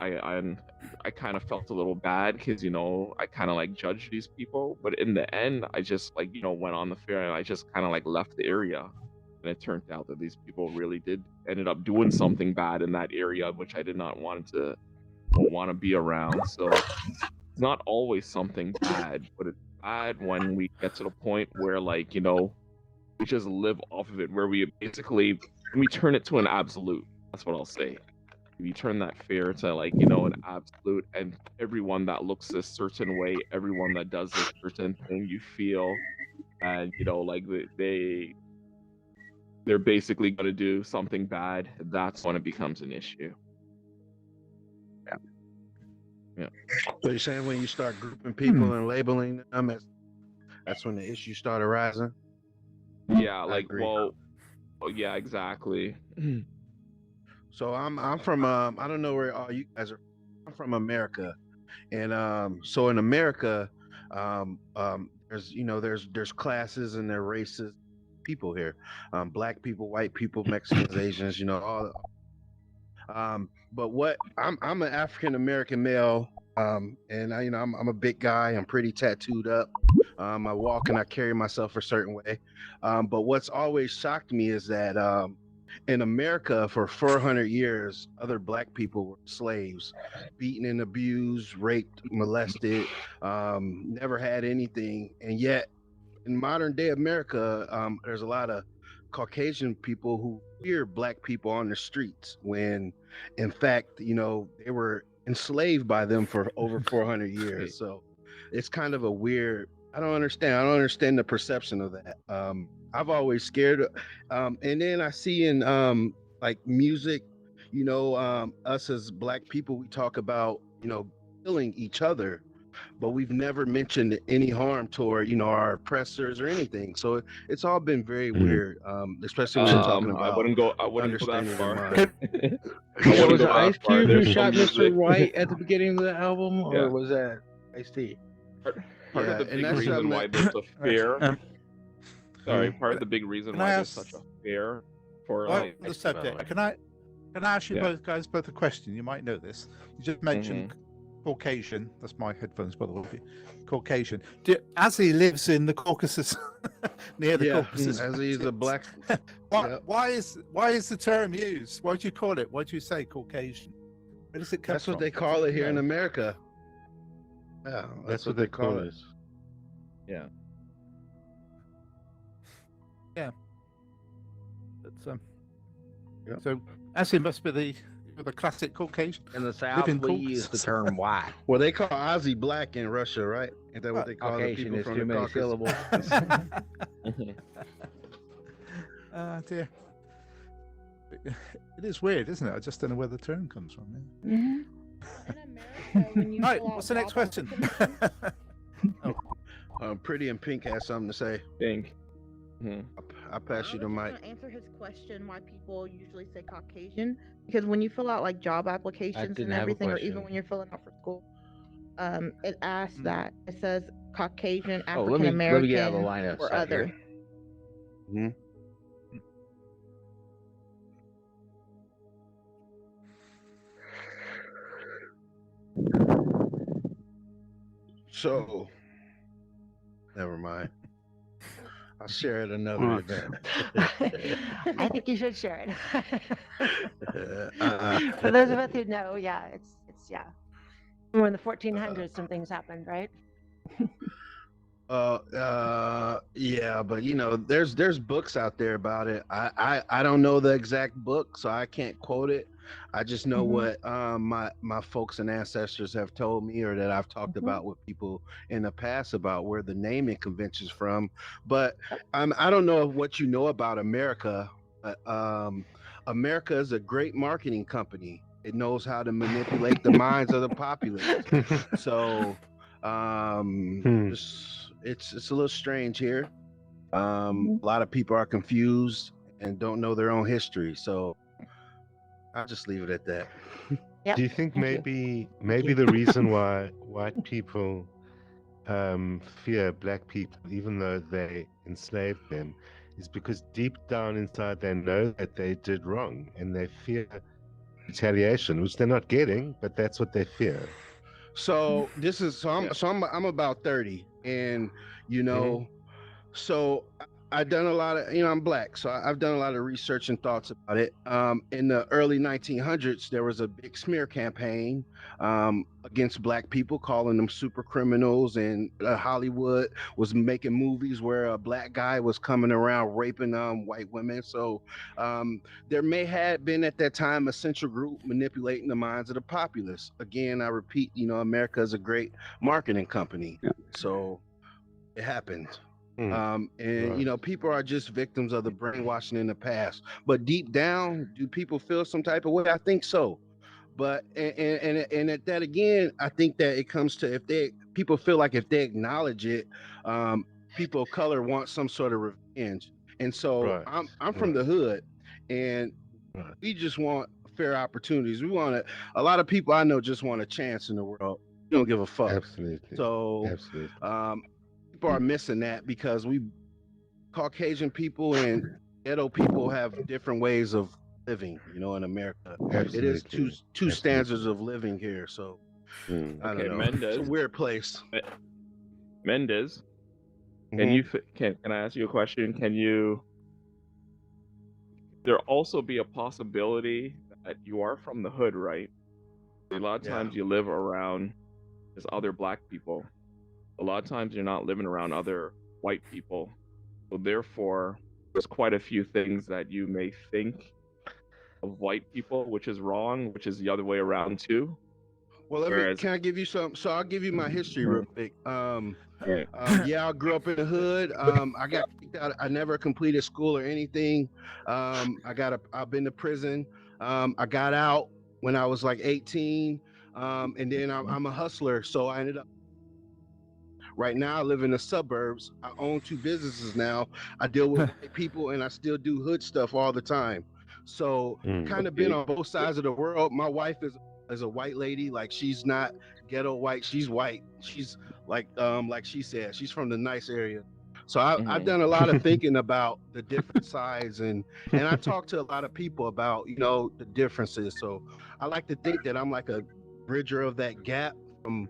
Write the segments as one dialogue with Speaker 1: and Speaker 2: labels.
Speaker 1: I kind of felt a little bad because I kind of like judged these people, but in the end, I just like went on the fair and I just kind of like left the area, and it turned out that these people really did ended up doing something bad in that area, which I did not want to be around. So it's not always something bad, but it's bad when we get to the point where like we just live off of it, where we turn it to an absolute. That's what I'll say. If you turn that fear to like an absolute, and everyone that looks a certain way, everyone that does this certain thing, you feel, and like they're basically going to do something bad. That's when it becomes an issue. Yeah.
Speaker 2: So you're saying when you start grouping people and labeling them, that's when the issues start arising?
Speaker 1: Yeah, like, well, yeah, exactly.
Speaker 2: So I'm from I don't know where all you guys are. I'm from America, and so in America, there's there's classes and there are races, people here, black people, white people, Mexicans, Asians, all. But what I'm an African American male, and I'm a big guy. I'm pretty tattooed up. I walk and I carry myself a certain way. But what's always shocked me is that in America for 400 years, other black people were slaves, beaten and abused, raped, molested, never had anything. And yet in modern day America, there's a lot of Caucasian people who fear black people on the streets when in fact, they were enslaved by them for over 400 years. So it's kind of a weird, I don't understand the perception of that. I've always scared, and then I see in like music, us as black people, we talk about, killing each other, but we've never mentioned any harm toward, our oppressors or anything. So it's all been very weird, especially when you're talking about
Speaker 1: I wouldn't go that far.
Speaker 3: Was it Ice Cube who shot Mr. White at the beginning of the album, or was that Ice-T?
Speaker 1: Part of the big reason why there's a fear. Sorry, part of the big reason why there's such a fear for
Speaker 4: like the subject. Can I ask you both a question? You might know this. You just mentioned Caucasian. That's my headphones, by the way. Caucasian. As he lives in the Caucasus, near the Caucasus,
Speaker 2: as he's a black.
Speaker 4: Why is the term used? What do you call it? What do you say, Caucasian? Where does it come
Speaker 2: That's
Speaker 4: from?
Speaker 2: what they call it here in America. Yeah, that's what they call it.
Speaker 1: Yeah.
Speaker 4: Yeah. But, so as it must be the classic Caucasian.
Speaker 3: In the South, we use the term white.
Speaker 2: Well, they call Ozzy black in Russia, right? Is that what they call the people from the Caucasus?
Speaker 3: syllables.
Speaker 4: Dear. It is weird, isn't it? I just don't know where the term comes from. Yeah.
Speaker 5: In America, when you
Speaker 4: right, what's the next question?
Speaker 2: Pretty in Pink has something to say.
Speaker 1: Pink.
Speaker 2: I'll pass you the mic.
Speaker 5: To answer his question, why people usually say Caucasian, because when you fill out like job applications and everything, or even when you're filling out for school, it asks that. It says Caucasian, African American, or other.
Speaker 2: So, never mind. I'll share it another event.
Speaker 6: I think you should share it. For those of us who know, it's We're in the 1400s, some things happened, right?
Speaker 2: Yeah, but there's books out there about it. I don't know the exact book, so I can't quote it. I just know what my folks and ancestors have told me, or that I've talked about with people in the past about where the naming convention's from. But I don't know what you know about America. America is a great marketing company. It knows how to manipulate the minds of the populace. So it's a little strange here. A lot of people are confused and don't know their own history. So I'll just leave it at that.
Speaker 7: Yep. Do you think maybe the reason why white people fear black people, even though they enslaved them, is because deep down inside they know that they did wrong, and they fear retaliation, which they're not getting, but that's what they fear.
Speaker 2: So I'm about 30, and you know, so I've done a lot of, I'm black, so I've done a lot of research and thoughts about it. In the early 1900s, there was a big smear campaign against black people, calling them super criminals, and Hollywood was making movies where a black guy was coming around raping white women. So there may have been at that time a central group manipulating the minds of the populace. Again, I repeat, America is a great marketing company, so it happened. People are just victims of the brainwashing in the past. But deep down, do people feel some type of way? I think so. But and at that again, I think that it comes to people feel like if they acknowledge it, people of color want some sort of revenge. And so I'm from the hood, and we just want fair opportunities. We want a lot of people I know just want a chance in the world. We don't give a fuck.
Speaker 7: Absolutely.
Speaker 2: So people are missing that because we Caucasian people and ghetto people have different ways of living, in America.
Speaker 7: Absolutely.
Speaker 2: It is two standards of living here. So I don't know.
Speaker 1: Mendez,
Speaker 2: it's a weird place.
Speaker 1: Mendez, can I ask you a question? There also be a possibility that you are from the hood, right? A lot of times you live around there's other black people. A lot of times you're not living around other white people. So therefore, there's quite a few things that you may think of white people, which is wrong, which is the other way around too.
Speaker 2: Well, can I give you some? So I'll give you my history real quick. I grew up in the hood. I got kicked out. I never completed school or anything. I've been to prison. I got out when I was like 18. And then I'm a hustler. So I ended up right now I live in the suburbs. I own 2 businesses now. I deal with white people and I still do hood stuff all the time. So kind of been on both sides of the world. My wife is a white lady. Like, she's not ghetto white. She's white. She's like she said, she's from the nice area. So I've done a lot of thinking about the different sides, and I talk to a lot of people about, the differences. So I like to think that I'm like a bridger of that gap from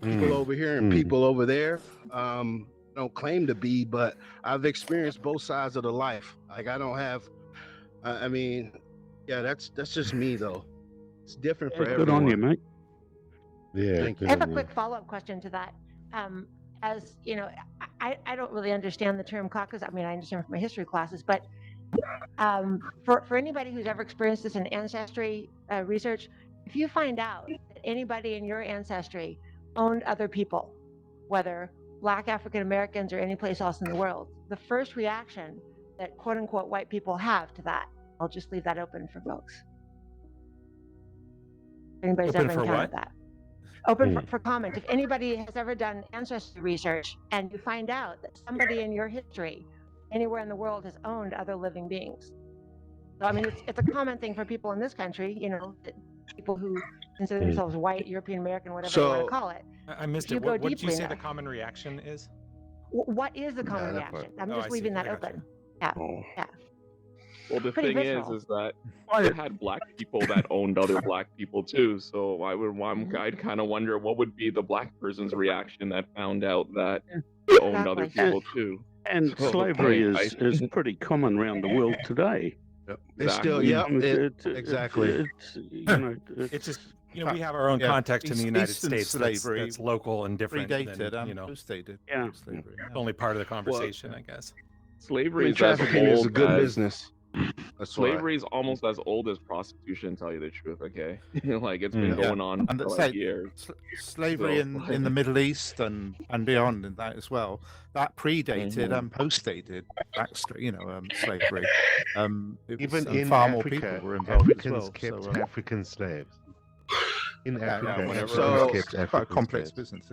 Speaker 2: people over here and people over there. Don't claim to be, but I've experienced both sides of the life. Like, I don't have that's just me though. It's different for everyone.
Speaker 8: Good on you, mate.
Speaker 7: Yeah.
Speaker 6: I have a quick follow-up question to that. As you know, I don't really understand the term caucus. I mean, I understand from my history classes, but for anybody who's ever experienced this in ancestry research, if you find out that anybody in your ancestry owned other people, whether Black African Americans or any place else in the world, the first reaction that quote unquote white people have to that, I'll just leave that open for folks. Anybody's ever encountered that? Open for comment. If anybody has ever done ancestry research and you find out that somebody in your history anywhere in the world has owned other living beings. So I mean, it's a common thing for people in this country, people who consider themselves white, European American, whatever you want to call it.
Speaker 9: I missed it. What did you say the common reaction is?
Speaker 6: What is the common reaction? I'm just leaving that open. Yeah.
Speaker 1: Well, the thing is that I had black people that owned other black people too. So I'd kind of wonder what would be the black person's reaction that found out that they owned other people too.
Speaker 8: And slavery is pretty common around the world today.
Speaker 2: It's still, exactly.
Speaker 9: It's just, we have our own context in the United States that's local and different.
Speaker 4: Predated
Speaker 9: than,
Speaker 4: post-dated.
Speaker 8: Yeah.
Speaker 4: Slavery.
Speaker 9: Only part of the conversation, I guess.
Speaker 1: Slavery
Speaker 2: trafficking is a good business.
Speaker 1: Slavery is almost as old as prostitution, to tell you the truth, okay? Like, it's been going on for like years.
Speaker 4: Slavery in the Middle East and beyond, and that as well, that predated and post-dated slavery.
Speaker 7: Even in
Speaker 4: far
Speaker 7: Africa,
Speaker 4: more people were involved
Speaker 7: Africans
Speaker 4: as well.
Speaker 7: kept African slaves. In Africa,
Speaker 2: Africans
Speaker 7: kept
Speaker 4: quite a
Speaker 7: African
Speaker 4: complex
Speaker 7: slaves.
Speaker 4: business,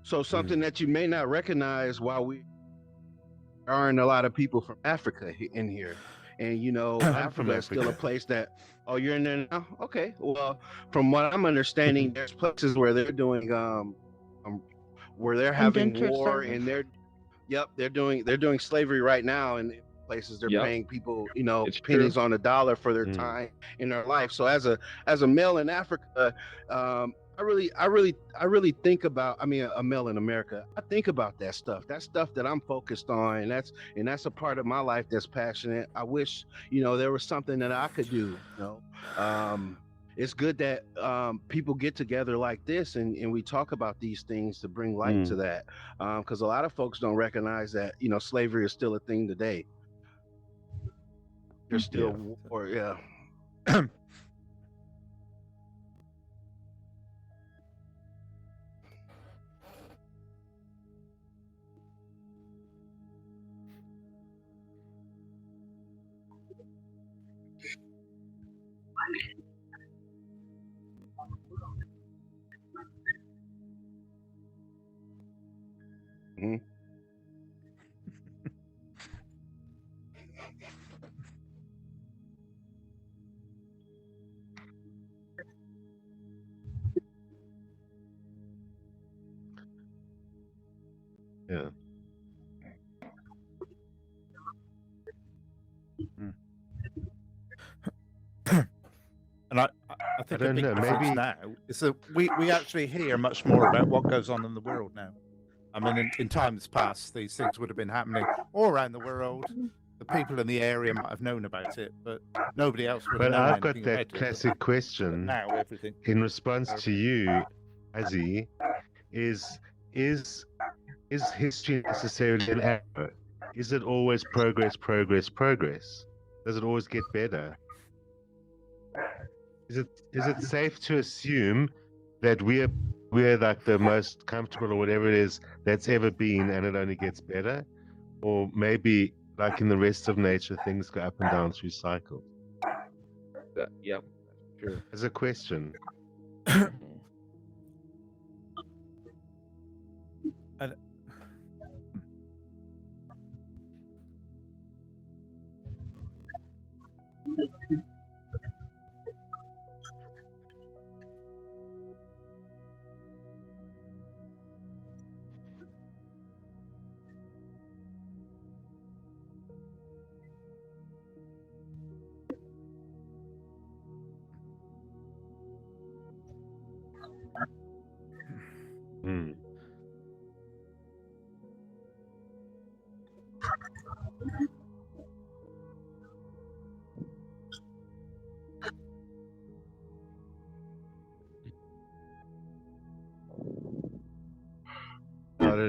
Speaker 2: So something that you may not recognize while there aren't a lot of people from Africa in here. And Africa is still a place that, you're in there now? Okay. Well, from what I'm understanding, there's places where they're doing where they're having war, and they're doing slavery right now, and places they're
Speaker 1: Yep,
Speaker 2: paying people,
Speaker 1: it's
Speaker 2: pennies
Speaker 1: true.
Speaker 2: on the dollar for their time in their life. So as a male in Africa, I really think about, I mean, a male in America, I think about that stuff that I'm focused on, and that's a part of my life that's passionate. I wish, there was something that I could do, it's good that people get together like this, and we talk about these things to bring light to that, because a lot of folks don't recognize that slavery is still a thing today. There's still war, yeah. Mhm.
Speaker 7: Yeah.
Speaker 4: And I think a big difference now is that we actually hear much more about what goes on in the world now. I mean, in times past, these things would have been happening all around the world. The people in the area might have known about it, but nobody else would have known
Speaker 7: I've got
Speaker 4: anything
Speaker 7: that
Speaker 4: about
Speaker 7: classic
Speaker 4: it.
Speaker 7: question
Speaker 4: Now everything.
Speaker 7: in response to you, Azzy, is history necessarily an arrow? Is it always progress, progress, progress? Does it always get better? Is it safe to assume that we're like the most comfortable or whatever it is that's ever been, and it only gets better? Or maybe like in the rest of nature, things go up and down through cycles?
Speaker 1: Yep, that's true.
Speaker 7: As a question.
Speaker 4: And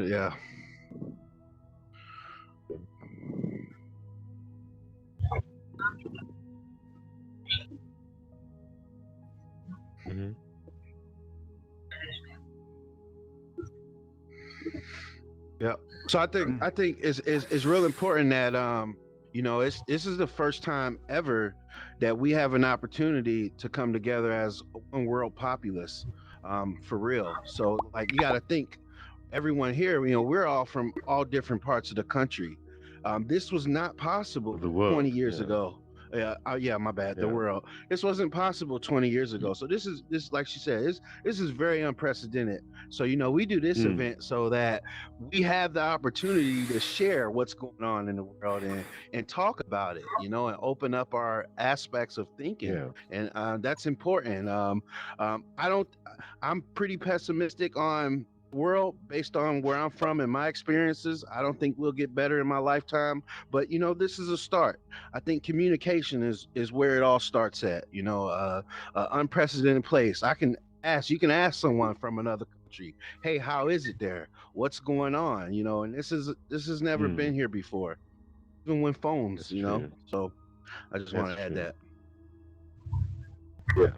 Speaker 2: Yeah. Yeah. So I think it's real important that this is the first time ever that we have an opportunity to come together as a one world populace, for real. So like you got to think, everyone here, we're all from all different parts of the country. This was not possible
Speaker 7: The world,
Speaker 2: 20 years ago. Yeah, my bad. The world. This wasn't possible 20 years ago. So this, like she said, this is very unprecedented. So we do this event so that we have the opportunity to share what's going on in the world, and talk about it, and open up our aspects of thinking. And that's important. I'm pretty pessimistic on world based on where I'm from and my experiences. I don't think we'll get better in my lifetime, but this is a start. I think communication is where it all starts at. Unprecedented place. You can ask someone from another country, hey, how is it there? What's going on? And this has never been here before, even when phones. So I just want to add that.
Speaker 7: Yeah.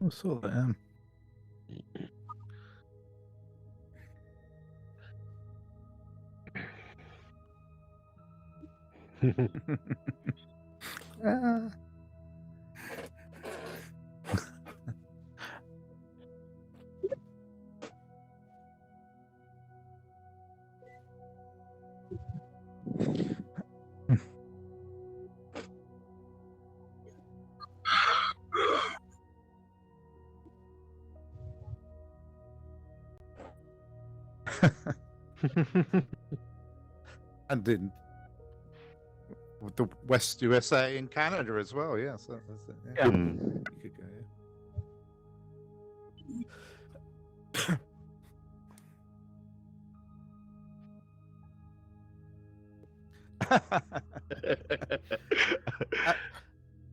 Speaker 4: So And in the West USA and Canada as well. Yeah, so that's it. Yeah. You could go,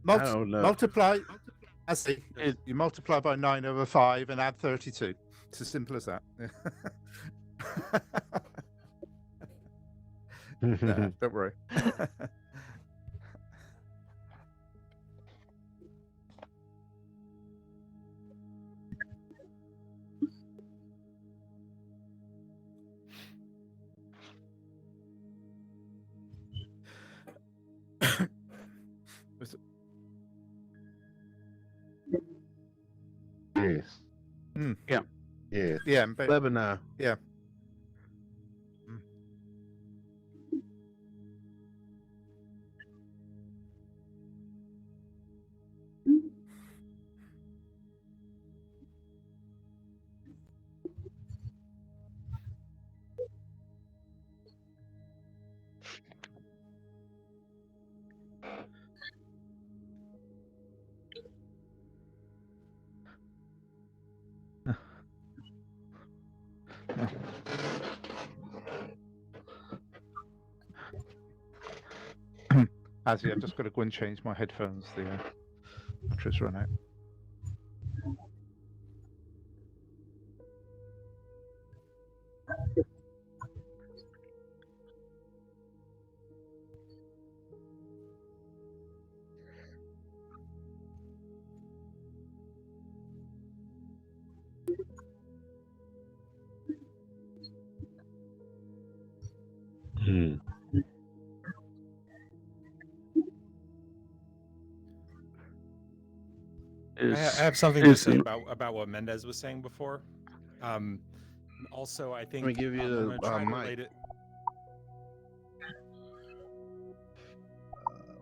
Speaker 2: I don't know.
Speaker 4: Multiply. You multiply by 9/5 and add 32. It's as simple as that. Nah, don't worry.
Speaker 7: Yes.
Speaker 8: Yeah.
Speaker 7: Yeah.
Speaker 4: Yeah.
Speaker 2: Lebanon.
Speaker 4: Yeah. I've just got to go and change my headphones. The batteries run out.
Speaker 9: I have something to say about what Mendez was saying before. Also, I think
Speaker 2: Let me give you the mic.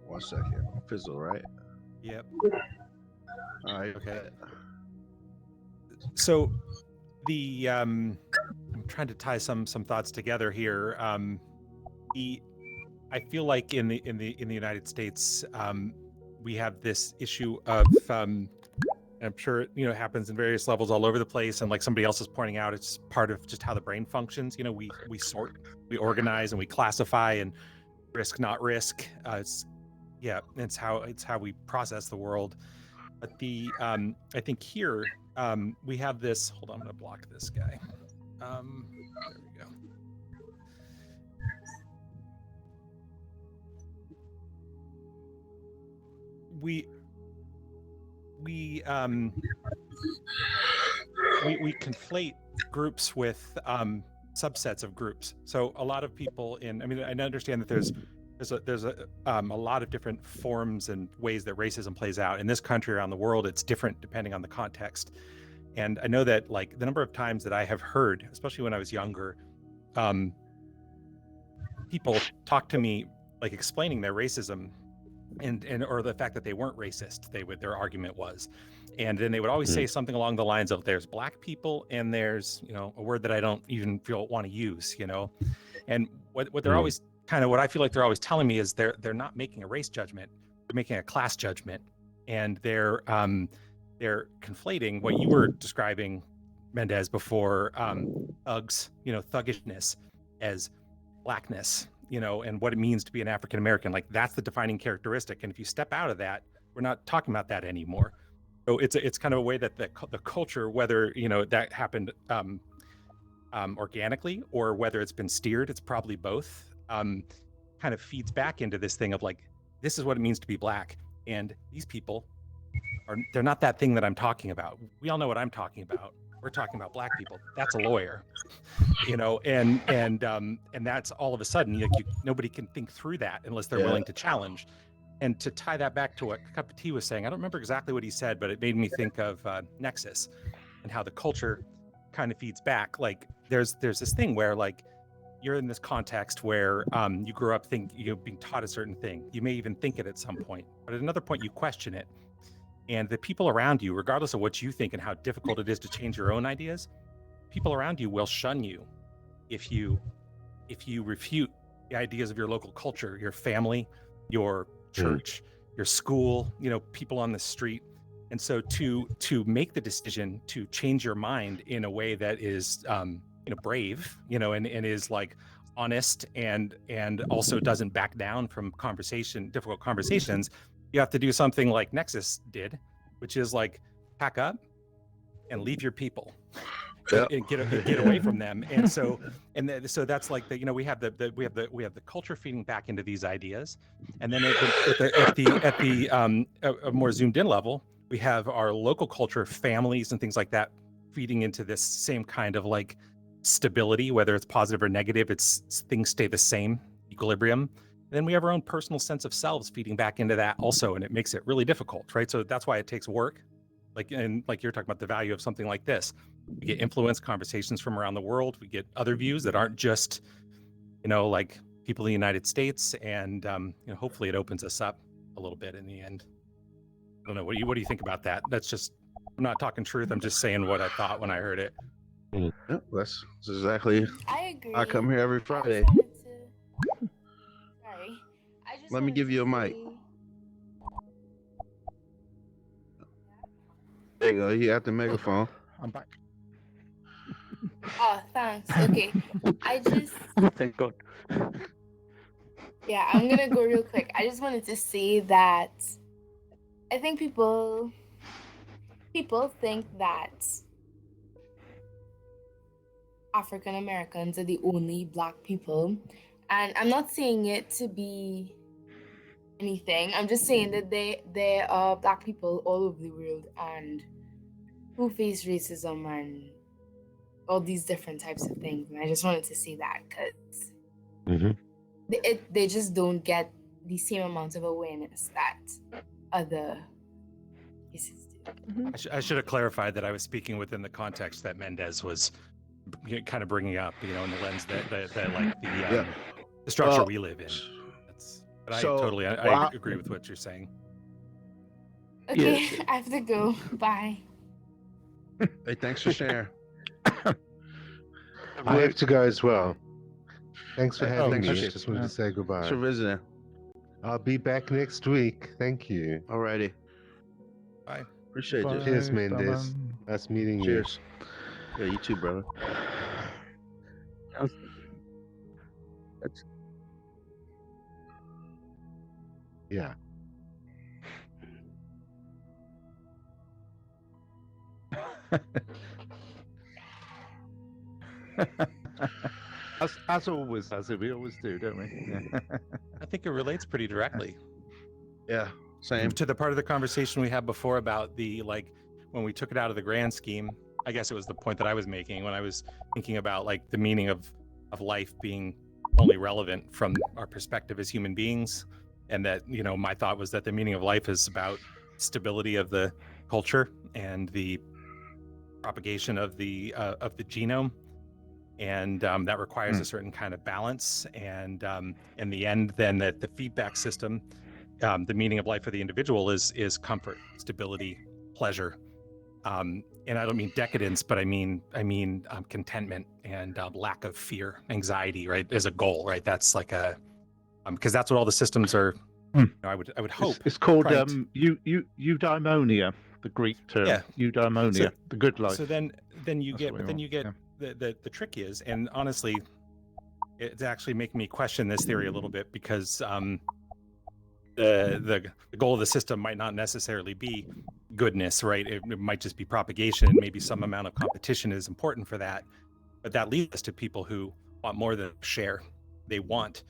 Speaker 2: One second. Fizzle, right?
Speaker 9: Yep.
Speaker 2: All right.
Speaker 9: Okay. So the I'm trying to tie some thoughts together here. I feel like in the United States, we have this issue of I'm sure it happens in various levels all over the place, and like somebody else is pointing out, it's part of just how the brain functions. We sort, we organize, and we classify, and risk not risk. It's how we process the world. But I think here we have this. Hold on, I'm gonna block this guy. There we go. We conflate groups with subsets of groups. So a lot of people I understand that there's a lot of different forms and ways that racism plays out in this country, around the world. It's different depending on the context. And I know that like the number of times that I have heard, especially when I was younger, people talk to me like explaining their racism and or the fact that they weren't racist, their argument was. And then they would always say something along the lines of, there's black people and there's, a word that I don't even want to use, And what they're always what I feel like they're always telling me is they're not making a race judgment, they're making a class judgment. And they're conflating what you were describing, Mendez, before, thugs, thuggishness as blackness, and what it means to be an African American. Like that's the defining characteristic. And if you step out of that, we're not talking about that anymore. So it's kind of a way that the culture, whether that happened organically or whether it's been steered, it's probably both. Kind of feeds back into this thing of like, this is what it means to be black, and these people they're not that thing that I'm talking about. We all know what I'm talking about. We're talking about black people. That's a lawyer, and that's all of a sudden nobody can think through that unless they're willing to challenge. And to tie that back to what Cup of Tea was saying, I don't remember exactly what he said, but it made me think of Nexus and how the culture kind of feeds back. Like there's this thing where like you're in this context where you grew up being taught a certain thing. You may even think it at some point, but at another point you question it. And the people around you, regardless of what you think and how difficult it is to change your own ideas, people around you will shun you if you if you refute the ideas of your local culture, your family, your church, your school, people on the street. And so to make the decision to change your mind in a way that is brave, and is like honest and also doesn't back down from difficult conversations, you have to do something like Nexus did, which is like pack up and leave your people. And get away from them. And so that's like we have the culture feeding back into these ideas, and then at the a more zoomed in level, we have our local culture, families and things like that, feeding into this same kind of like stability, whether it's positive or negative. It's things stay the same, equilibrium. And then we have our own personal sense of selves feeding back into that also, and it makes it really difficult, right? So that's why it takes work. Like you're talking about the value of something like this. We get influence conversations from around the world. We get other views that aren't just, like people in the United States, and hopefully it opens us up a little bit in the end. I don't know. What do you think about that? That's just, I'm not talking truth. I'm just saying what I thought when I heard it.
Speaker 2: Yep, that's exactly.
Speaker 10: I agree.
Speaker 2: I come here every Friday.
Speaker 10: Sorry.
Speaker 2: Let me give you a mic. There you go. You got the megaphone.
Speaker 4: I'm back.
Speaker 10: Oh, thanks. Okay.
Speaker 8: Thank God.
Speaker 10: Yeah, I'm gonna go real quick. I just wanted to say that I think people think that African Americans are the only Black people, and I'm not saying it to be anything. I'm just saying that there are Black people all over the world and who face racism and all these different types of things. And I just wanted to say that because they just don't get the same amount of awareness that other races do.
Speaker 9: I should have clarified that I was speaking within the context that Mendez was kind of bringing up, in the lens that like the structure we live in. But I agree with what you're saying.
Speaker 10: Okay, yeah. I have to go. Bye.
Speaker 2: Hey, thanks for sharing.
Speaker 7: I have to go as well. Thanks for having me.
Speaker 2: Okay.
Speaker 7: Just wanted to say goodbye.
Speaker 2: Thanks for visiting.
Speaker 7: I'll be back next week. Thank you.
Speaker 2: Alrighty.
Speaker 9: Bye.
Speaker 2: Appreciate it.
Speaker 7: Cheers, Mendez. Nice meeting you.
Speaker 2: Cheers. Yeah, you too, brother.
Speaker 7: Yeah.
Speaker 4: As always, as we always do, don't we? Yeah.
Speaker 9: I think it relates pretty directly.
Speaker 2: Yeah, same.
Speaker 9: To the part of the conversation we had before about the, like, when we took it out of the grand scheme, I guess it was the point that I was making when I was thinking about like the meaning of life being only relevant from our perspective as human beings. And that, my thought was that the meaning of life is about stability of the culture and the propagation of the genome. And that requires a certain kind of balance. And in the end, then that the feedback system, the meaning of life for the individual is comfort, stability, pleasure. And I don't mean decadence, but I mean contentment and lack of fear, anxiety, right? As a goal, right? That's like a, because that's what all the systems are. I would hope.
Speaker 4: It's called eudaimonia, the Greek term.
Speaker 9: Yeah.
Speaker 4: Eudaimonia, the good life.
Speaker 9: So then you get the trick is, and honestly, it's actually making me question this theory a little bit because the goal of the system might not necessarily be goodness, right? It might just be propagation, and maybe some amount of competition is important for that. But that leads us to people who want more than a share. They want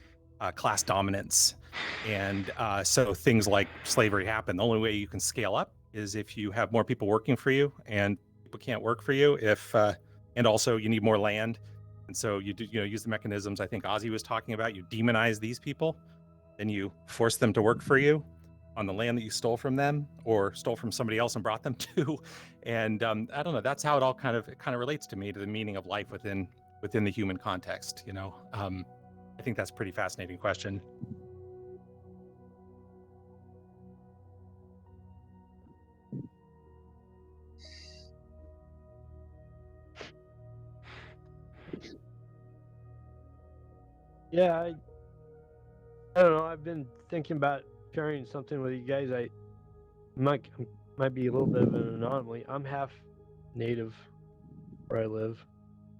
Speaker 9: class dominance. And so things like slavery happen. The only way you can scale up is if you have more people working for you, and people can't work for you and also you need more land. And so you use the mechanisms I think Ozzy was talking about. You demonize these people, then you force them to work for you on the land that you stole from them or stole from somebody else and brought them to. And I don't know, that's how it kind of relates to me, to the meaning of life within the human context. I think that's a pretty fascinating question.
Speaker 11: Yeah, I don't know. I've been thinking about sharing something with you guys. I might be a little bit of an anomaly. I'm half native where I live,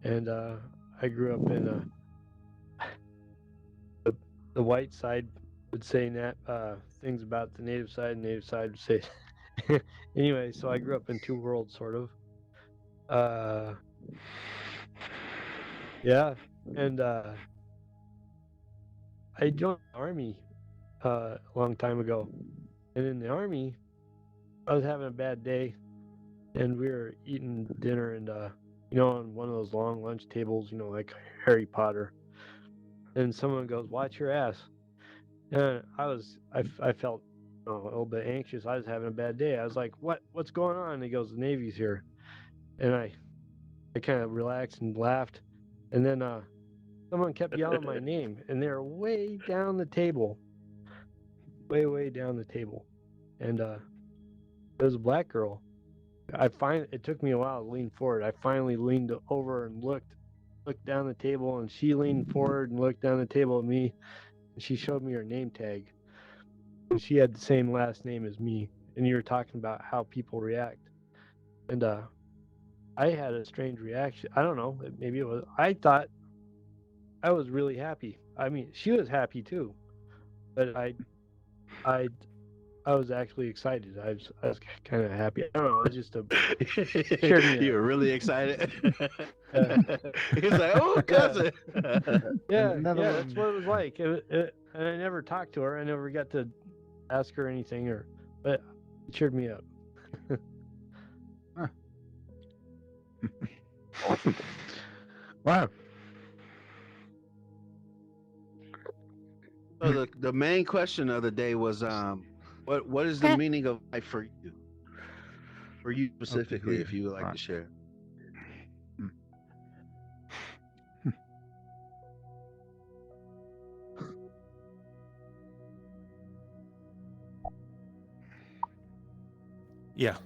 Speaker 11: and I grew up in the white side would say things about the native side, and native side would say anyway. So I grew up in two worlds, sort of. Yeah, and I joined the army a long time ago, and in the army, I was having a bad day, and we were eating dinner, and on one of those long lunch tables, like Harry Potter, and someone goes, "Watch your ass," and I felt a little bit anxious. I was having a bad day. I was like, "What's going on?" And he goes, "The Navy's here," and I kind of relaxed and laughed, and then someone kept yelling my name, and they were way down the table, way down the table, and it was a black girl. It took me a while to lean forward. I finally leaned over and looked down the table, and she leaned forward and looked down the table at me, and she showed me her name tag, and she had the same last name as me. And you were talking about how people react, and I had a strange reaction. I don't know, maybe it was. I thought I was really happy. I mean, she was happy too, but I was actually excited. I was kind of happy. I don't know. It was just
Speaker 2: You were really excited. He's like, "Oh, cousin."
Speaker 11: Yeah, that's what it was like. And I never talked to her. I never got to ask her anything, but it cheered me up.
Speaker 4: Wow.
Speaker 2: So the main question of the day was, what is the meaning of life for you? For you specifically, if you would like to share.
Speaker 9: Yeah.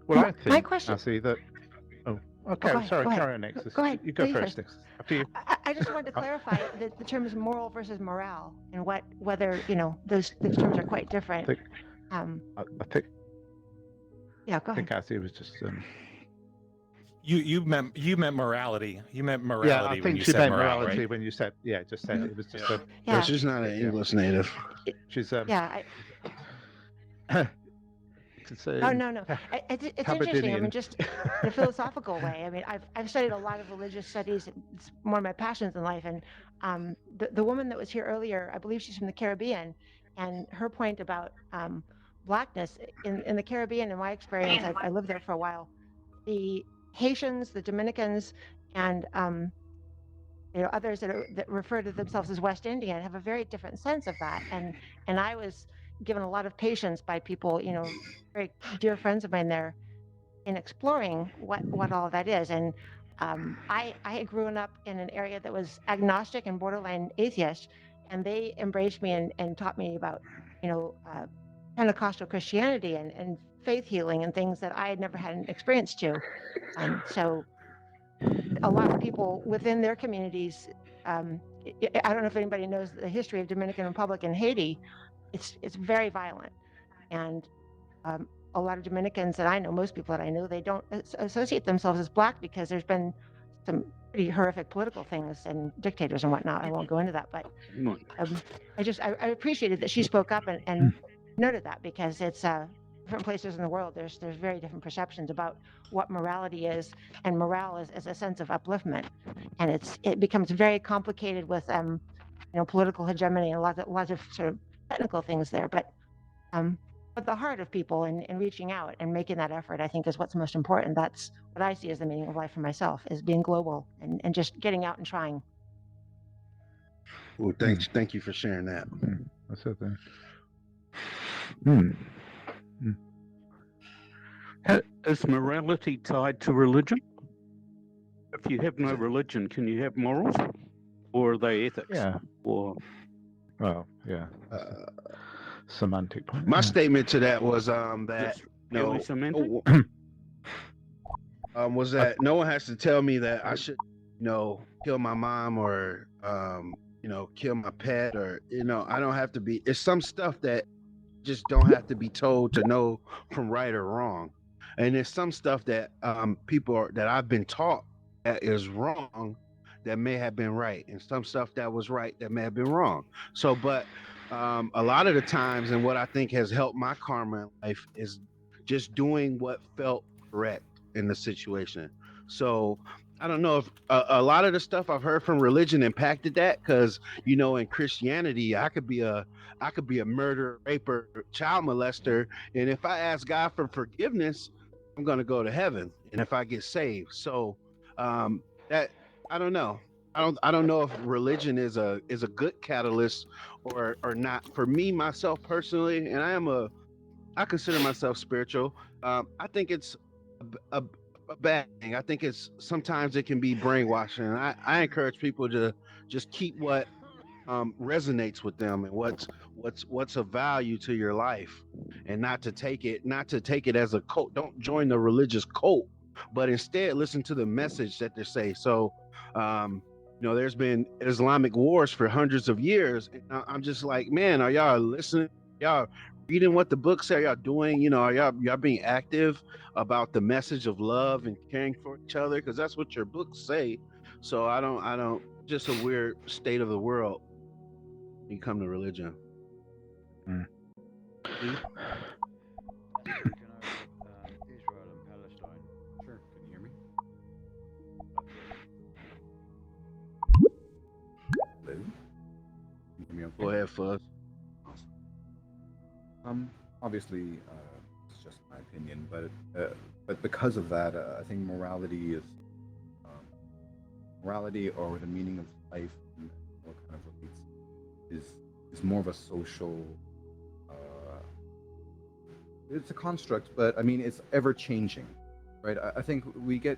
Speaker 4: Well, I think,
Speaker 6: my question.
Speaker 4: I see that. Oh, okay.
Speaker 6: Go ahead,
Speaker 4: Sorry,
Speaker 6: go ahead.
Speaker 4: carry on, Nexus.
Speaker 6: Go ahead.
Speaker 4: You go
Speaker 6: You
Speaker 4: first, Nexus. After you.
Speaker 6: I just wanted to clarify the terms moral versus morale and whether those terms are quite different.
Speaker 4: I think.
Speaker 6: Yeah, go ahead.
Speaker 4: I think Cassie was just.
Speaker 9: You meant morality. You meant morality.
Speaker 4: Yeah, I think she meant morality
Speaker 9: right?
Speaker 4: when you said just said it was just a.
Speaker 2: Yeah, she's not an English native.
Speaker 4: She's
Speaker 6: yeah. No. It's interesting. I mean, just in a philosophical way. I mean, I've studied a lot of religious studies. It's one of my passions in life. And the woman that was here earlier, I believe she's from the Caribbean, and her point about blackness in the Caribbean, in my experience, I lived there for a while. The Haitians, the Dominicans, and others that refer to themselves as West Indian have a very different sense of that. And I was given a lot of patience by people, very dear friends of mine there, in exploring what all of that is. And I had grown up in an area that was agnostic and borderline atheist, and they embraced me and taught me about Pentecostal Christianity and faith healing and things that I had never had an experience to. So a lot of people within their communities, I don't know if anybody knows the history of Dominican Republic and Haiti. It's very violent, and a lot of Dominicans that I know, most people that I know, they don't associate themselves as Black because there's been some pretty horrific political things and dictators and whatnot. I won't go into that, but I appreciated that she spoke up and noted that, because it's different places in the world. There's very different perceptions about what morality is, and morale is a sense of upliftment, and it becomes very complicated with political hegemony and lots of sort of technical things there, but the heart of people and reaching out and making that effort, I think, is what's most important. That's what I see as the meaning of life for myself, is being global and just getting out and trying.
Speaker 2: Well, thank you for sharing that.
Speaker 4: That's okay.
Speaker 8: Is morality tied to religion? If you have no religion, can you have morals, or are they ethics?
Speaker 4: Yeah.
Speaker 8: Or
Speaker 4: semantic.
Speaker 2: My statement to that was that
Speaker 8: purely semantic.
Speaker 2: Was that no one has to tell me that I should, kill my mom or kill my pet, or I don't have to be. It's some stuff that just don't have to be told to know from right or wrong, and there's some stuff that that I've been taught that is wrong that may have been right, and some stuff that was right that may have been wrong. So, but a lot of the times, and what I think has helped my karma in life is just doing what felt correct in the situation. So I don't know if a lot of the stuff I've heard from religion impacted that, because in Christianity I could be a murderer, raper, child molester, and if I ask God for forgiveness, I'm gonna go to heaven, and if I get saved. So that I don't know. I don't know if religion is a good catalyst or not. For me, myself personally, and I consider myself spiritual. I think it's a bad thing. I think it's sometimes it can be brainwashing. I encourage people to just keep what resonates with them and what's of value to your life, and not to take it as a cult. Don't join the religious cult, but instead listen to the message that they say. So there's been Islamic wars for hundreds of years, and I'm just like, man, are y'all listening? Y'all reading what the books say? Are y'all doing? Are y'all being active about the message of love and caring for each other? Because that's what your books say. So I don't. Just a weird state of the world when you come to religion.
Speaker 12: Israel and Palestine. Sure, can you hear me? Hello? Can you hear me okay?
Speaker 2: Go ahead, Fuzz.
Speaker 12: Obviously, it's just my opinion, but because of that, I think morality is morality, or the meaning of life, and what kind of relates, is more of a social. It's a construct, but I mean, it's ever changing, right? I think we get.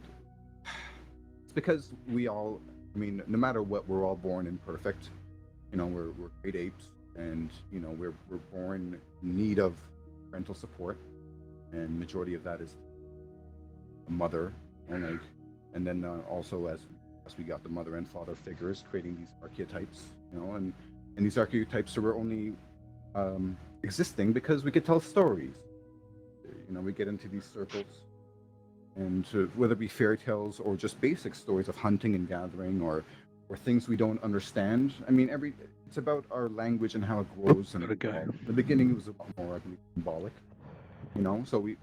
Speaker 12: It's because we all. I mean, no matter what, we're all born imperfect. We're great apes, and we're born in need of parental support, and majority of that is a mother, and then also as we got the mother and father figures creating these archetypes, and these archetypes were only existing because we could tell stories. We get into these circles, and whether it be fairy tales or just basic stories of hunting and gathering, or things we don't understand. I mean, it's about our language and how it grows. And the beginning was a lot more, I believe, symbolic. So we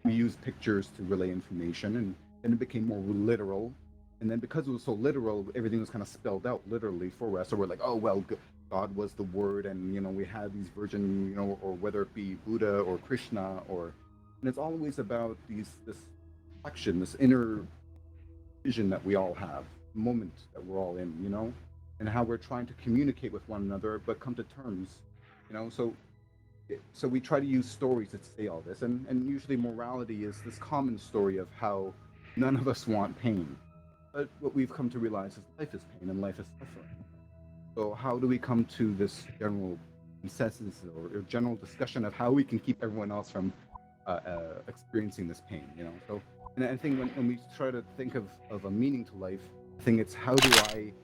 Speaker 12: use pictures to relay information, and then it became more literal. And then because it was so literal, everything was kind of spelled out literally for us. So we're like, oh well, God was the word, and we had these virgin, or whether it be Buddha or Krishna, and it's always about this action, this inner vision that we all have, moment that we're all in, and how we're trying to communicate with one another, but come to terms, So we try to use stories that say all this, and usually morality is this common story of how none of us want pain. But what we've come to realize is life is pain and life is suffering. So how do we come to this general consensus or general discussion of how we can keep everyone else from experiencing this pain? So, and I think when we try to think of a meaning to life, I think it's how do I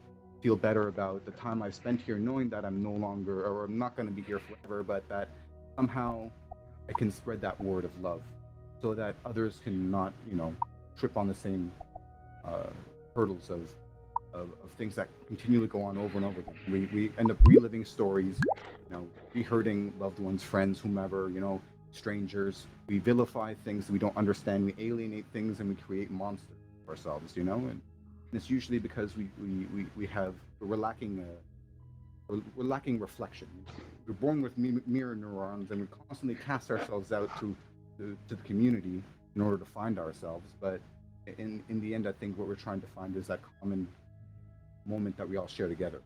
Speaker 12: feel better about the time I've spent here, knowing that I'm no longer, or I'm not going to be here forever, but that somehow I can spread that word of love, so that others can not, trip on the same hurdles of things that continually go on over and over again. We end up reliving stories, rehurting loved ones, friends, whomever, strangers. We vilify things that we don't understand. We alienate things, and we create monsters for ourselves, and it's usually because we're lacking reflection. We're born with mirror neurons, and we constantly cast ourselves out to the community in order to find ourselves. But in the end, I think what we're trying to find is that common moment that we all share together.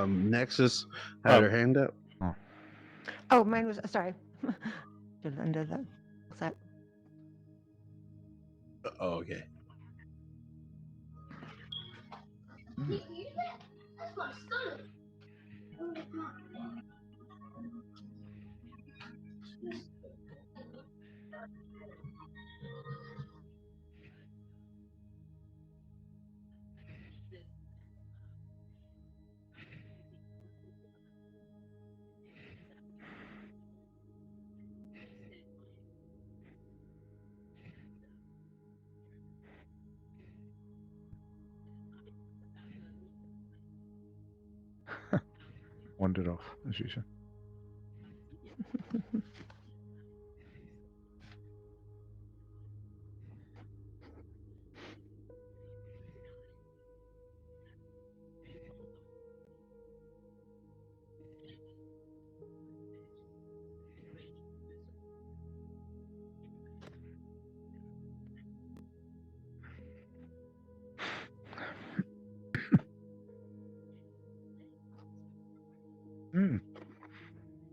Speaker 2: Nexus had her hand up.
Speaker 6: Oh, mine was sorry. Did undo that. What's that?
Speaker 2: Oh, okay.
Speaker 4: Wandered off as usual. Is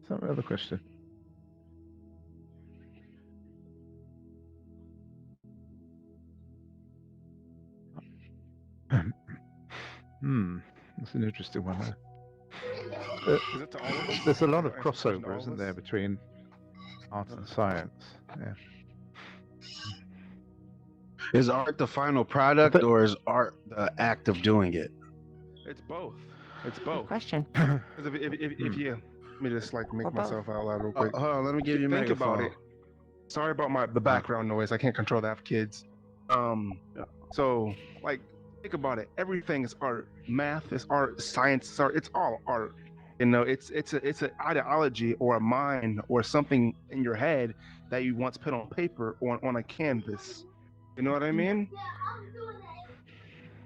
Speaker 4: that another question? That's an interesting one.
Speaker 13: Is it to all of us?
Speaker 4: There's a lot of
Speaker 13: Answer the question to all
Speaker 4: crossover,
Speaker 13: of
Speaker 4: isn't
Speaker 13: us?
Speaker 4: there, between art and science? Yeah.
Speaker 2: Is art the final product, or is art the act of doing it?
Speaker 13: It's both. It's both.
Speaker 6: Good question.
Speaker 13: Because if you, let me just like make
Speaker 6: Or both.
Speaker 13: myself out loud real quick.
Speaker 2: Hold on, let me give you a
Speaker 13: Think about
Speaker 2: megaphone.
Speaker 13: it. Sorry about the background noise. I can't control that. I have kids. So like, think about it. Everything is art. Math is art. Science is art. It's all art. It's an ideology or a mind or something in your head that you once put on paper or on a canvas. You know what I mean? You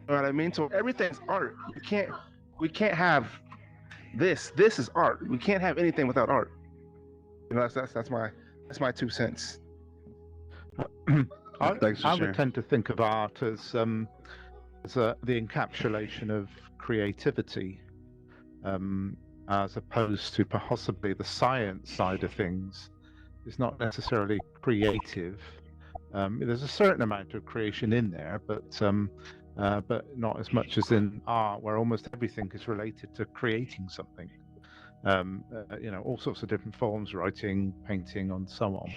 Speaker 13: know what I mean? So everything's art. We can't have this. This is art. We can't have anything without art. That's my 2 cents.
Speaker 4: I
Speaker 2: Thanks for
Speaker 4: would
Speaker 2: sharing.
Speaker 4: tend to think of art as the encapsulation of creativity, as opposed to possibly the science side of things. It's not necessarily creative. There's a certain amount of creation in there, but not as much as in art, where almost everything is related to creating something. All sorts of different forms: writing, painting, and so on.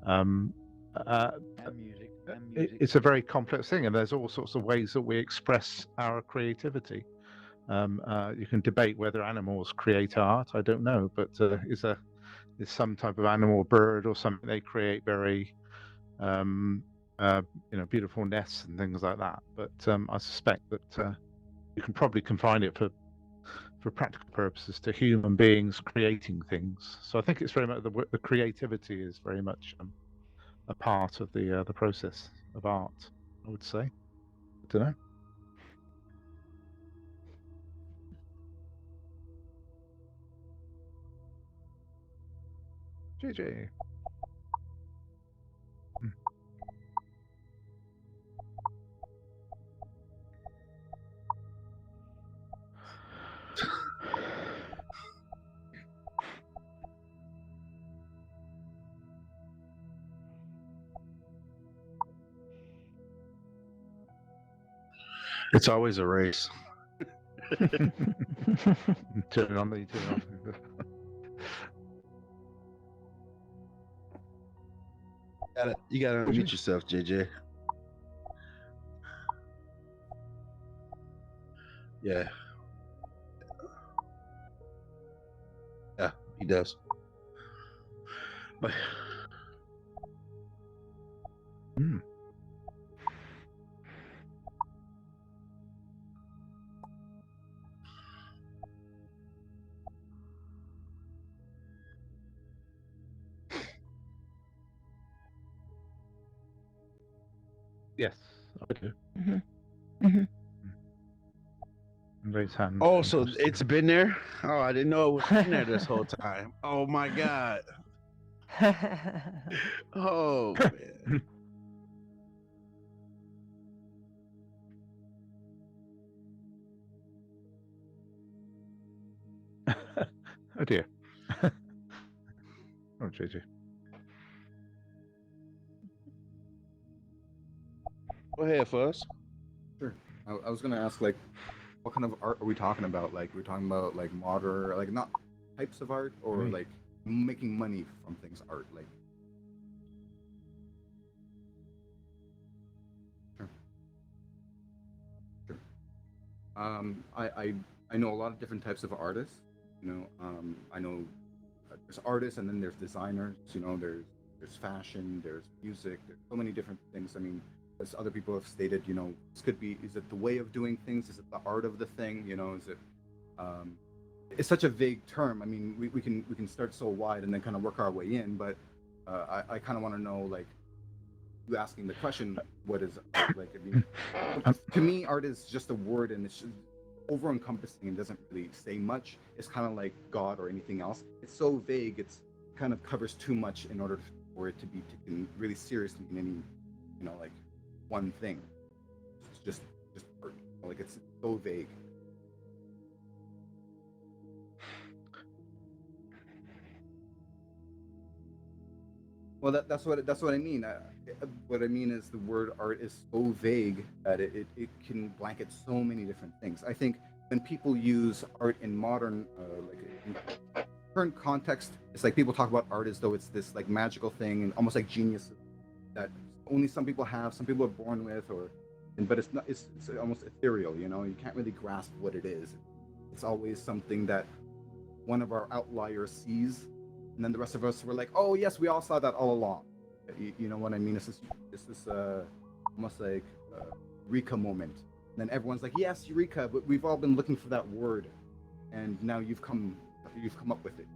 Speaker 3: And music.
Speaker 4: It's a very complex thing, and there's all sorts of ways that we express our creativity. You can debate whether animals create art. I don't know, but is some type of animal, bird, or something, they create very beautiful nests and things like that. But I suspect that you can probably confine it for practical purposes to human beings creating things. So I think it's very much the creativity is very much a part of the process of art, I would say. I don't know. JJ.
Speaker 2: It's always a race.
Speaker 4: Turn it on, you turn it on.
Speaker 2: You gotta unmute yourself, JJ. Yeah. He does. But
Speaker 4: Yes, I do. Raise hand.
Speaker 2: oh, so it's been there? Oh, I didn't know it was been there this whole time. Oh my god. Oh man.
Speaker 4: Oh dear. Oh, JJ.
Speaker 2: Go ahead, Fuzz.
Speaker 12: Sure. I was gonna ask, like, what kind of art are we talking about? Like, we're talking about like modern, like not types of art, or
Speaker 4: Right.
Speaker 12: like making money from things art, like. Sure. Sure. I know a lot of different types of artists. You know, I know there's artists, and then there's designers. You know, there's fashion, there's music, there's so many different things. I mean, as other people have stated, you know, this could be, is it the way of doing things? Is it the art of the thing? You know, is it it's such a vague term. I mean, we can start so wide and then kind of work our way in, but I kind of want to know, like, you asking the question, what is art? Like, I mean, to me, art is just a word, and it's over encompassing and doesn't really say much. It's kind of like God or anything else. It's so vague. It's kind of covers too much in order for it to be taken really seriously in any, you know, like one thing. It's just art. Like, it's so vague. Well, that's what I mean. What I mean is the word art is so vague that it can blanket so many different things. I think when people use art in modern, like in current context, it's like people talk about art as though it's this like magical thing and almost like genius that only some people have, some people are born with, but it's not. It's almost ethereal. You know, you can't really grasp what it is. It's always something that one of our outliers sees, and then the rest of us were like, oh yes, we all saw that all along. You know what I mean? It's this almost like eureka moment. And then everyone's like, yes, eureka, but we've all been looking for that word, and now you've come up with it.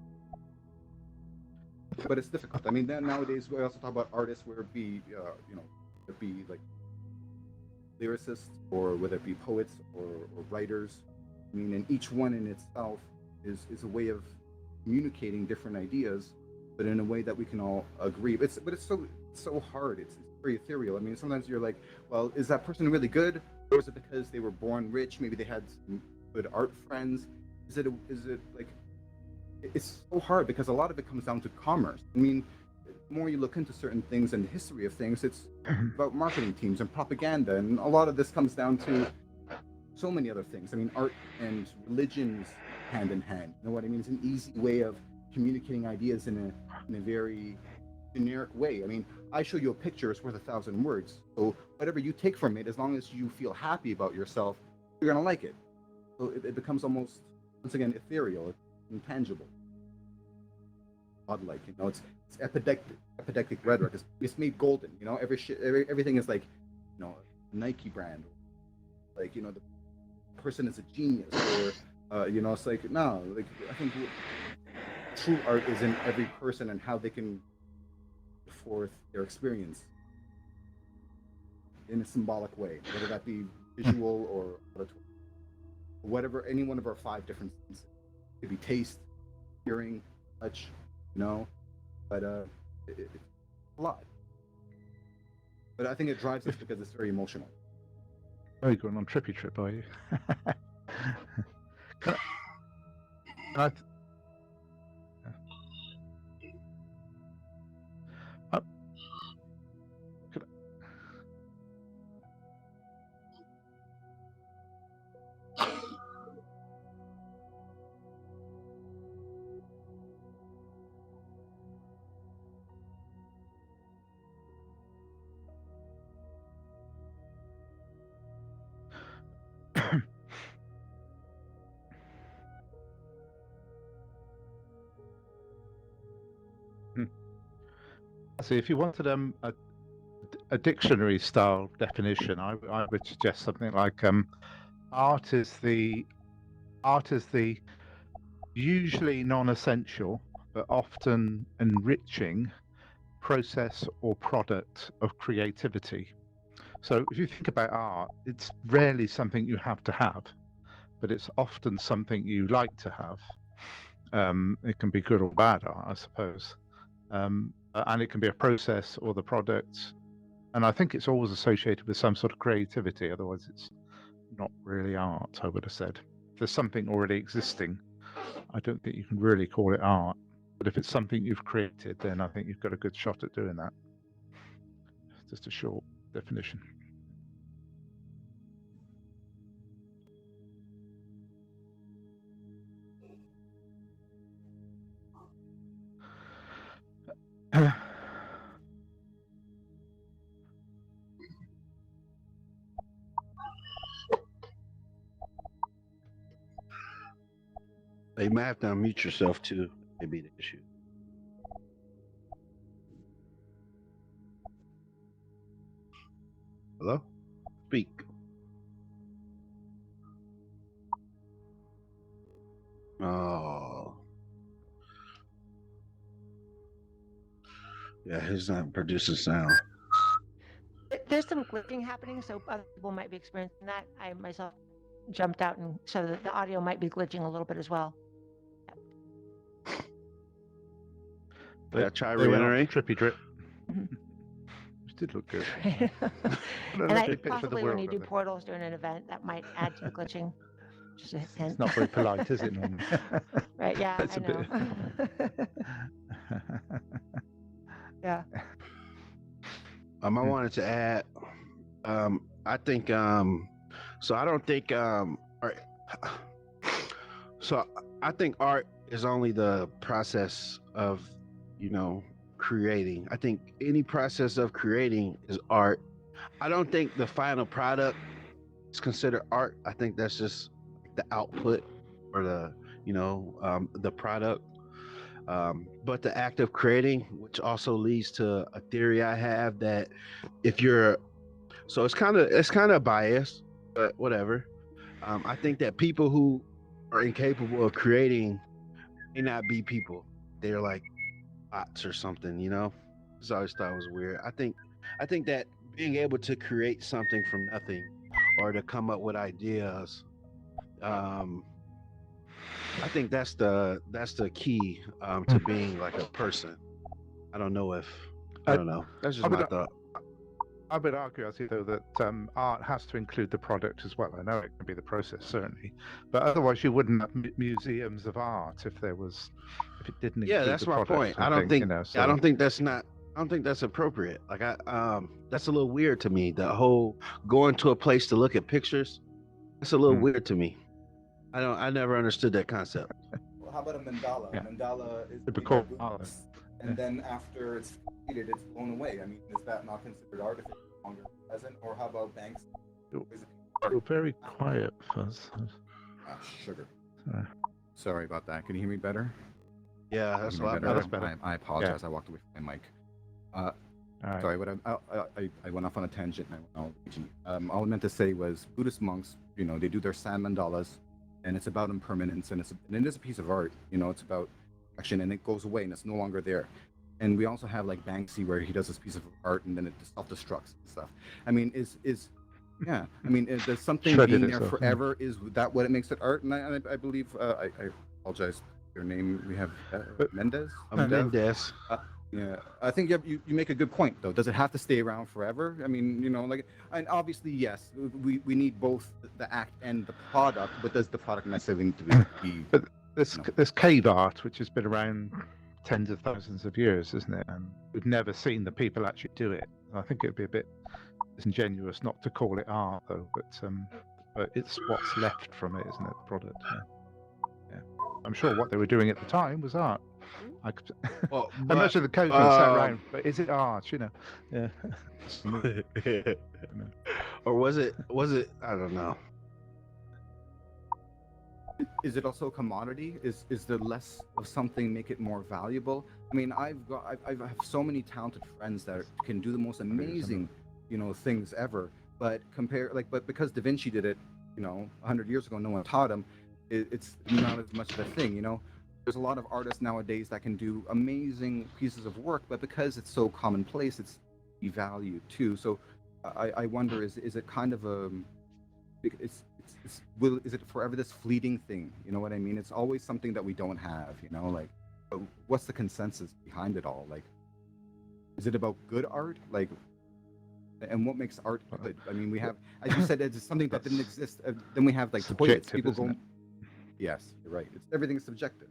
Speaker 12: But it's difficult. I mean, then nowadays we also talk about artists, whether it be you know, whether it be like lyricists, or whether it be poets or writers. I mean, and each one in itself is a way of communicating different ideas, but in a way that we can all agree. But it's so hard. It's very ethereal. I mean, sometimes you're like, well, is that person really good, or is it because they were born rich? Maybe they had some good art friends. Is it like, it's so hard because a lot of it comes down to commerce. I mean, the more you look into certain things and the history of things, it's about marketing teams and propaganda, and a lot of this comes down to so many other things. I mean, art and religions hand in hand. You know what I mean? It's an easy way of communicating ideas in a very generic way. I mean, I show you a picture, it's worth 1,000 words. So whatever you take from it, as long as you feel happy about yourself, you're gonna like it. So it becomes almost, once again, ethereal, it's intangible, godlike. You know, it's epidectic rhetoric. It's made golden. You know, everything is like, you know, Nike brand, like, you know, the person is a genius, or you know, it's like, no, like, I think true art is in every person and how they can put forth their experience in a symbolic way, whether that be visual or auditory, whatever, any one of our 5 different senses. It could be taste, hearing, touch, you know, but it's a lot. But I think it drives us because it's very emotional.
Speaker 4: Oh, you're going on trippy trip, are you? Can I, Ozzy, if you wanted a dictionary style definition, I would suggest something like art is the usually non-essential but often enriching process or product of creativity. So if you think about art, it's rarely something you have to have, but it's often something you like to have. It can be good or bad art, I suppose. And it can be a process or the product. And I think it's always associated with some sort of creativity, otherwise it's not really art, I would have said. If there's something already existing, I don't think you can really call it art. But if it's something you've created, then I think you've got a good shot at doing that. Just a short definition.
Speaker 2: You might have to unmute yourself too. Maybe the issue. Hello? Speak. Oh. Yeah, he's not producing sound.
Speaker 6: There's some glitching happening, so other people might be experiencing that. I myself jumped out, and so the audio might be glitching a little bit as well.
Speaker 2: Yeah, try reiterating.
Speaker 4: Trippy drip. Which did look good.
Speaker 6: And possibly when you do portals during an event, that might add to the glitching. Just a hint.
Speaker 4: It's not very polite, is it, normally?
Speaker 6: Right, yeah,
Speaker 4: That's
Speaker 6: I know. Yeah.
Speaker 2: I wanted to add, I think, so I don't think, art, so I think art is only the process of, creating. I think any process of creating is art. I don't think the final product is considered art. I think that's just the output or the product. But the act of creating, which also leads to a theory I have that so it's kind of biased, but whatever. I think that people who are incapable of creating may not be people. They're like bots or something, I just always thought it was weird. I think that being able to create something from nothing or to come up with ideas, I think that's the key to being like a person. I don't know. That's just my thought.
Speaker 4: I would argue, I see, though, that art has to include the product as well. I know it can be the process, certainly, but otherwise you wouldn't have museums of art if it didn't include
Speaker 2: that's
Speaker 4: the
Speaker 2: my
Speaker 4: product.
Speaker 2: point. I don't think that's appropriate. Like that's a little weird to me. The whole going to a place to look at pictures, that's a little weird to me. I never understood that concept.
Speaker 12: Well, how about a mandala?
Speaker 4: Yeah.
Speaker 12: A mandala is and then after it's completed, it's blown away. I mean, is that not considered art if it's no longer present? Or how about Banks?
Speaker 4: You're very quiet, Fuzz.
Speaker 12: Sugar. Sorry about that. Can you hear me better?
Speaker 2: Yeah, that's a lot better.
Speaker 4: That's better.
Speaker 12: I apologize. I walked away from my mic.
Speaker 4: Right.
Speaker 12: Sorry, but I went off on a tangent. All I meant to say was Buddhist monks, they do their sand mandalas, and it's about impermanence, and it is a piece of art. It's about action, and it goes away, and it's no longer there. And we also have like Banksy, where he does this piece of art, and then it self-destructs and stuff. I mean, there's something being there forever. Is that what it makes it art? And I believe I apologize. Your name we have Mendez.
Speaker 2: Mendez.
Speaker 12: Yeah, I think you make a good point though. Does it have to stay around forever? I mean, and obviously yes, we need both the act and the product, but does the product necessarily need to be?
Speaker 4: But there's cave art, which has been around tens of thousands of years, isn't it? And we've never seen the people actually do it. I think it'd be a bit disingenuous not to call it art, though. But it's what's left from it, isn't it? The product. Yeah. I'm sure what they were doing at the time was art. I'm not sure the coach sat around, but is it art? Yeah.
Speaker 2: Or was it? I don't know.
Speaker 12: Is it also a commodity? Is there less of something make it more valuable? I mean, I have so many talented friends that can do the most amazing, things ever. But but because Da Vinci did it, 100 years ago, no one taught him. It's not as much of a thing, There's a lot of artists nowadays that can do amazing pieces of work, but because it's so commonplace, it's devalued too. So I wonder, is it kind of a is it forever this fleeting thing? You know what I mean? It's always something that we don't have, like, but what's the consensus behind it all? Like, is it about good art? Like, and what makes art good? I mean, we have, as you said, it's something that didn't exist. Then we have like toilets. People go, yes, you're right. Everything's subjective.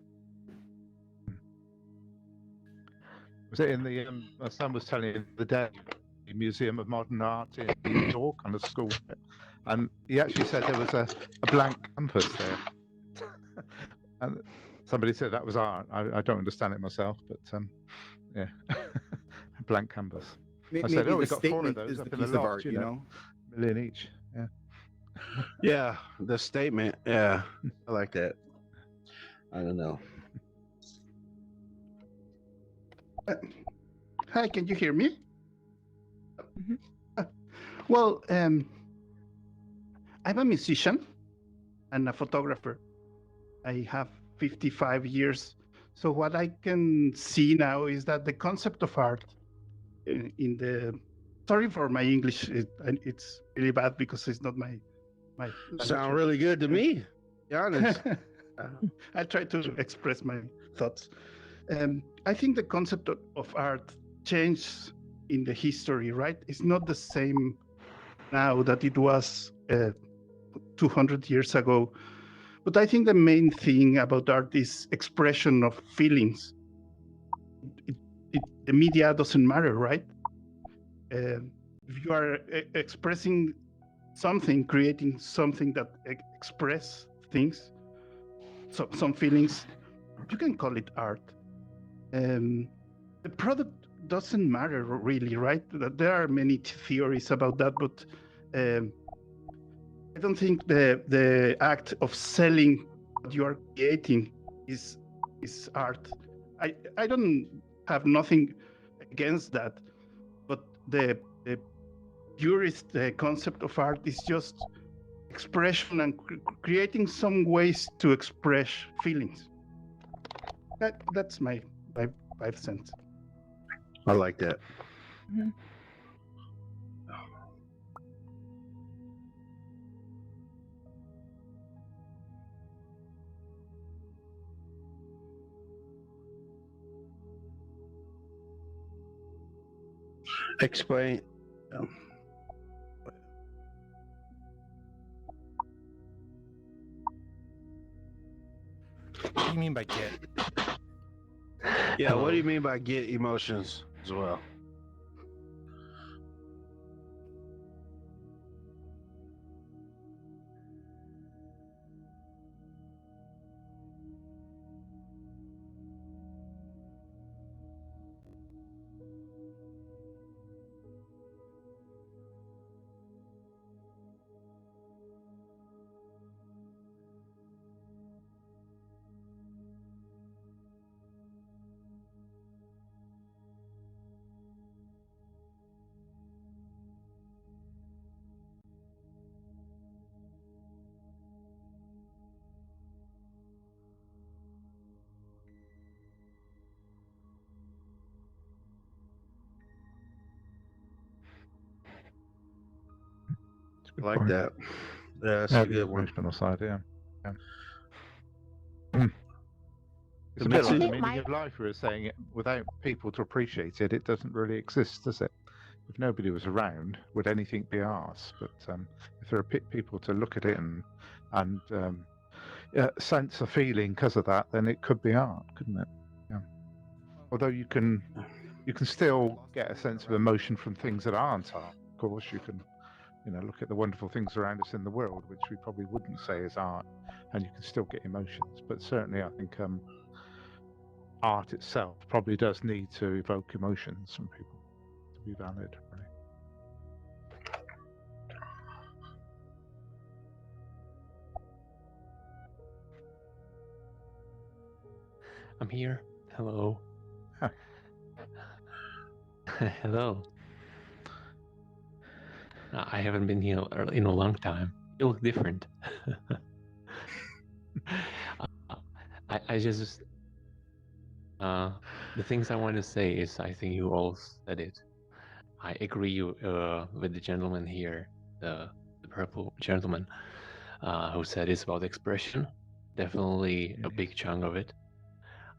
Speaker 4: Was it in the, my son was telling me the day, the Museum of Modern Art in New York on a school trip, and he actually said there was a blank canvas there. And somebody said that was art. I don't understand it myself, but yeah, a blank canvas. I said, we got 4 of those up in the loft, $1 million each. Yeah.
Speaker 2: Yeah, the statement. Yeah, I like that. I don't know.
Speaker 14: Hi, can you hear me? Well, I'm a musician and a photographer. I have 55 years. So what I can see now is that the concept of art in the, sorry for my English, it's really bad because it's not my
Speaker 2: Sound really good to me, be honest.
Speaker 14: I try to express my thoughts. I think the concept of art changed in the history, right? It's not the same now that it was 200 years ago. But I think the main thing about art is expression of feelings. The media doesn't matter, right? If you are expressing something, creating something that express things, some feelings, you can call it art. The product doesn't matter really, right? There are many theories about that, but I don't think the act of selling what you are creating is art. I don't have nothing against that, but the purest concept of art is just expression and creating some ways to express feelings. That's my 5 cents.
Speaker 2: I like that.
Speaker 5: Mm-hmm.
Speaker 2: Explain.
Speaker 9: What do you mean by get?
Speaker 2: Yeah, what do you mean by get emotions as well? I like that. Yeah, that's a good one.
Speaker 4: Emotional side, yeah. It's a bit like the meaning of life. We were saying it, without people to appreciate it, it doesn't really exist, does it? If nobody was around, would anything be ours? But if there are people to look at it and sense a feeling because of that, then it could be art, couldn't it? Yeah. Although you can still get a sense of emotion from things that aren't art. Of course, you can, look at the wonderful things around us in the world, which we probably wouldn't say is art, and you can still get emotions. But certainly, I think art itself probably does need to evoke emotions from people to be valid, really.
Speaker 15: I'm here. Hello.
Speaker 4: Huh.
Speaker 15: Hello. I haven't been here in a long time. You look different. I just the things I want to say is I think you all said it. I agree with the gentleman here, the purple gentleman, who said it's about expression. Definitely a big chunk of it.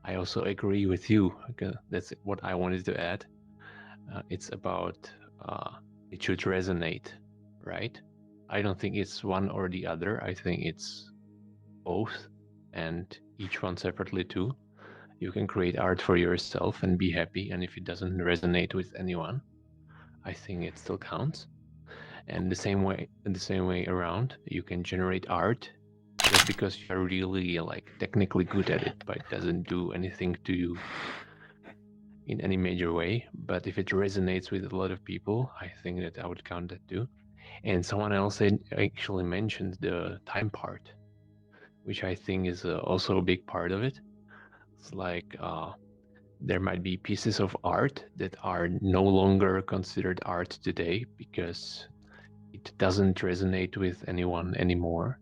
Speaker 15: I also agree with you. That's what I wanted to add. It's about it should resonate, right? I don't think it's one or the other. I think it's both, and each one separately too. You can create art for yourself and be happy, and if it doesn't resonate with anyone, I think it still counts. And the same way around, you can generate art just because you're really like technically good at it, but it doesn't do anything to you in any major way. But if it resonates with a lot of people, I think that I would count that too. And someone else actually mentioned the time part, which I think is also a big part of it. It's like there might be pieces of art that are no longer considered art today because it doesn't resonate with anyone anymore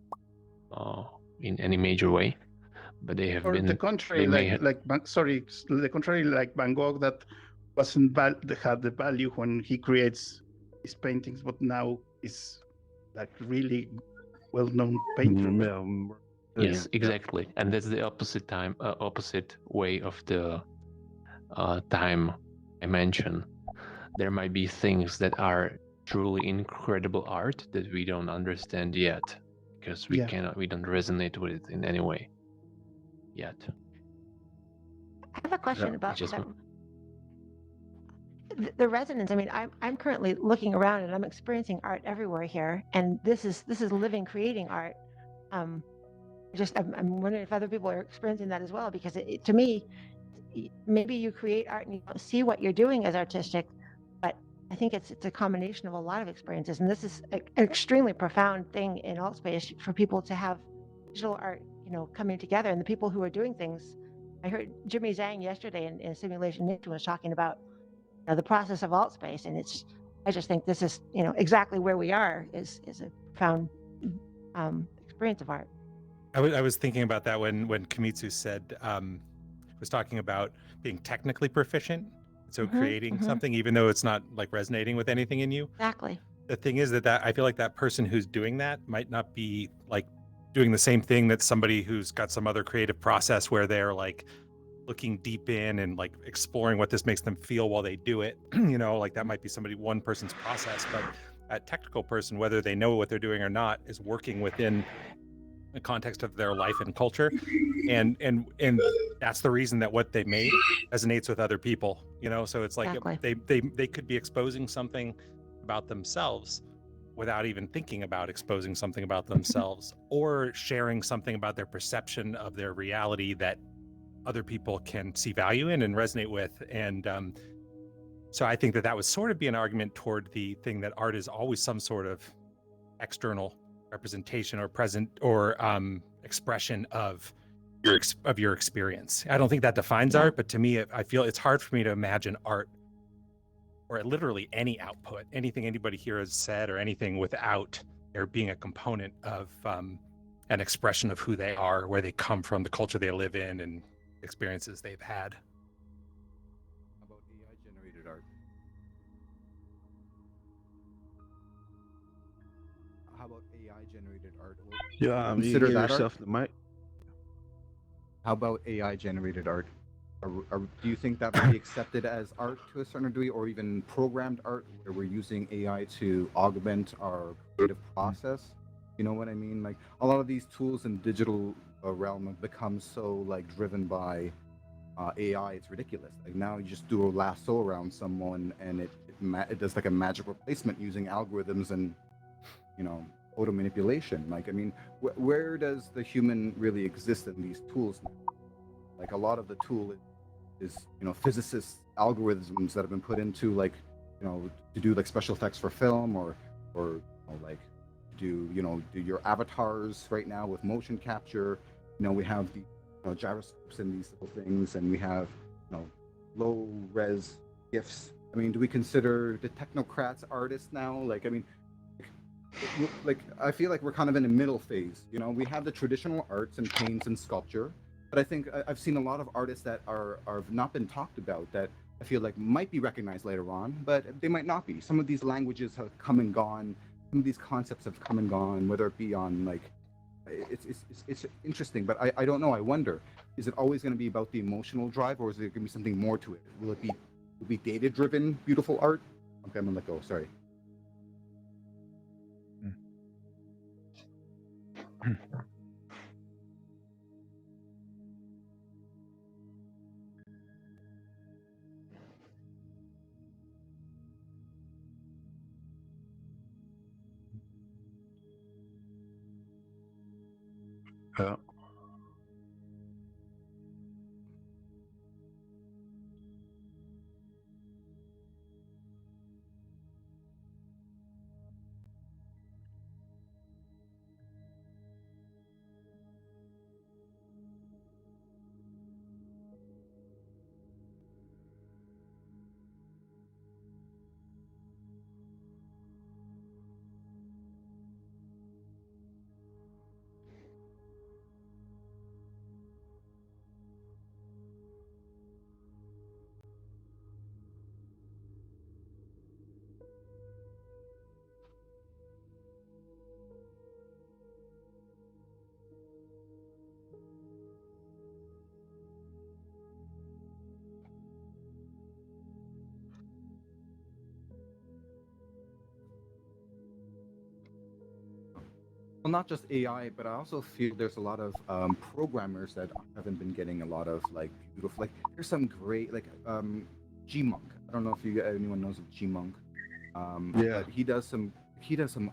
Speaker 15: in any major way. But they have
Speaker 14: or
Speaker 15: been.
Speaker 14: the contrary, the contrary, like Van Gogh, that wasn't had the value when he creates his paintings, but now is like really well-known painter.
Speaker 15: Yes, exactly, and that's the opposite way of the time I mentioned. There might be things that are truly incredible art that we don't understand yet because we don't resonate with it in any way yet.
Speaker 6: I have a question about the resonance. I mean, I'm currently looking around and I'm experiencing art everywhere here, and this is living, creating art. I'm wondering if other people are experiencing that as well, because to me, maybe you create art and you don't see what you're doing as artistic, but I think it's a combination of a lot of experiences, and this is an extremely profound thing in Altspace for people to have digital art, coming together, and the people who are doing things. I heard Jimmy Zhang yesterday in Simulation Ninja was talking about the process of Altspace, and I just think this is exactly where we are is a profound experience of art.
Speaker 9: I was thinking about that when Kimitsu said was talking about being technically proficient, so creating something even though it's not like resonating with anything in you.
Speaker 6: Exactly.
Speaker 9: The thing is that I feel like that person who's doing that might not be like doing the same thing that somebody who's got some other creative process where they're like looking deep in and like exploring what this makes them feel while they do it. Like that might be one person's process, but a technical person, whether they know what they're doing or not, is working within the context of their life and culture, and that's the reason that what they made resonates with other people. So it's like they could be exposing something about themselves without even thinking about exposing something about themselves, or sharing something about their perception of their reality that other people can see value in and resonate with. And so I think that would sort of be an argument toward the thing that art is always some sort of external representation or present or expression of your experience. I don't think that defines art, but to me, I feel it's hard for me to imagine art or literally any output, anything anybody here has said or anything, without there being a component of an expression of who they are, where they come from, the culture they live in, and experiences they've had.
Speaker 12: How about AI-generated art? How about AI-generated art?
Speaker 2: Yeah, you give yourself the mic.
Speaker 12: How about AI-generated art? Do you think that would be accepted as art to a certain degree, or even programmed art, where we're using AI to augment our creative process? You know what I mean? Like a lot of these tools in digital realm have become so like driven by AI. It's ridiculous. Like now you just do a lasso around someone and it does like a magic replacement using algorithms and photo manipulation. Like, I mean, where does the human really exist in these tools? Like a lot of the tool is physicists algorithms that have been put into like to do like special effects for film or like do your avatars right now with motion capture. We have the gyroscopes and these little things, and we have low res GIFs. I mean, do we consider the technocrats artists now? Like, I mean, like I feel like we're kind of in a middle phase. We have the traditional arts and paints and sculpture, but I think I've seen a lot of artists that are not been talked about that I feel like might be recognized later on, but they might not be. Some of these languages have come and gone. Some of these concepts have come and gone, whether it be on like, it's interesting, but I don't know. I wonder, is it always going to be about the emotional drive, or is there going to be something more to it? Will it be data-driven, beautiful art? Okay, I'm gonna let go. Sorry.
Speaker 4: Yeah.
Speaker 12: Well, not just AI, but I also feel there's a lot of programmers that haven't been getting a lot of like beautiful. Like there's some great like G-Monk. I don't know if anyone knows of G-Monk.
Speaker 2: Yeah.
Speaker 12: But he does some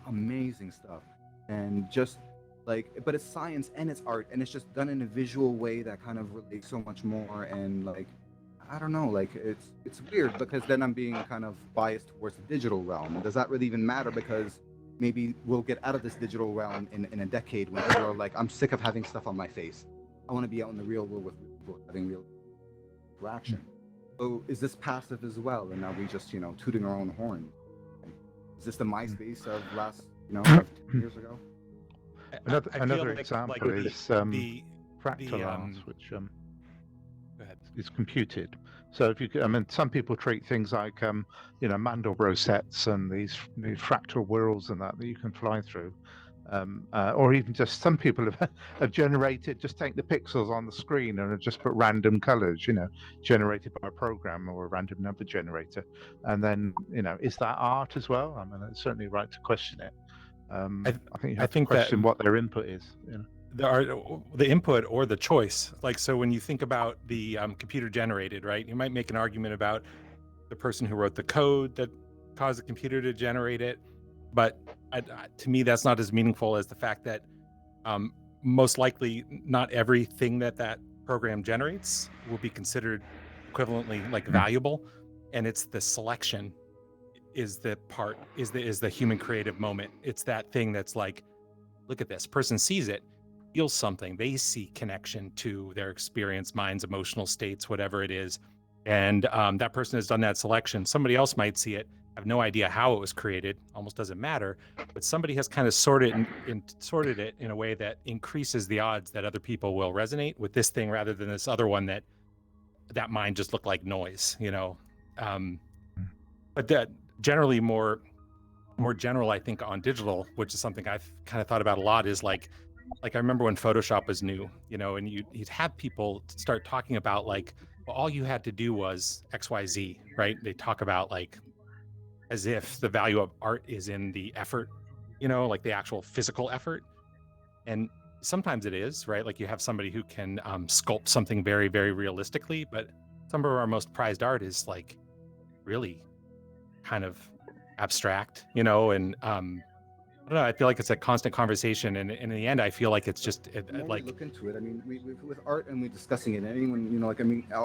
Speaker 12: amazing stuff, and just like, but it's science and it's art, and it's just done in a visual way that kind of relates so much more. And like, I don't know, like it's weird because then I'm being kind of biased towards the digital realm. Does that really even matter? Because maybe we'll get out of this digital realm in a decade when people are like, I'm sick of having stuff on my face. I want to be out in the real world with people having real interaction. So is this passive as well? And are we just tooting our own horn? Is this the MySpace of last 10 years ago?
Speaker 4: Another
Speaker 9: like
Speaker 4: example is
Speaker 9: the
Speaker 4: fractal art, which
Speaker 9: Go ahead.
Speaker 4: is computed. So if you, some people treat things like Mandelbrot sets and these fractal worlds and that you can fly through, or even just some people have generated, just take the pixels on the screen and have just put random colors, generated by a program or a random number generator, and then is that art as well? I mean, it's certainly right to question it. I think you have to question what their input is.
Speaker 9: The input or the choice. Like, so when you think about the computer generated, right, you might make an argument about the person who wrote the code that caused the computer to generate it, but to me that's not as meaningful as the fact that most likely not everything that program generates will be considered equivalently like valuable, and it's the selection is the human creative moment. It's that thing that's like, look at this person, sees it, feels something, they see connection to their experience, minds, emotional states, whatever it is, and that person has done that selection. Somebody else might see it, have no idea how it was created, almost doesn't matter, but somebody has kind of sorted it in a way that increases the odds that other people will resonate with this thing rather than this other one that mind just looked like noise, but that generally more general, I think, on digital, which is something I've kind of thought about a lot, is like I remember when Photoshop was new, and you'd have people start talking about like, well, all you had to do was XYZ, right? They talk about like as if the value of art is in the effort, like the actual physical effort. And sometimes it is, right? Like you have somebody who can sculpt something very, very realistically, but some of our most prized art is like really kind of abstract, and I don't know, I feel like it's a constant conversation, and in the end I feel like it's just like,
Speaker 12: look into it. I mean, we with art and we discussing it, anyone,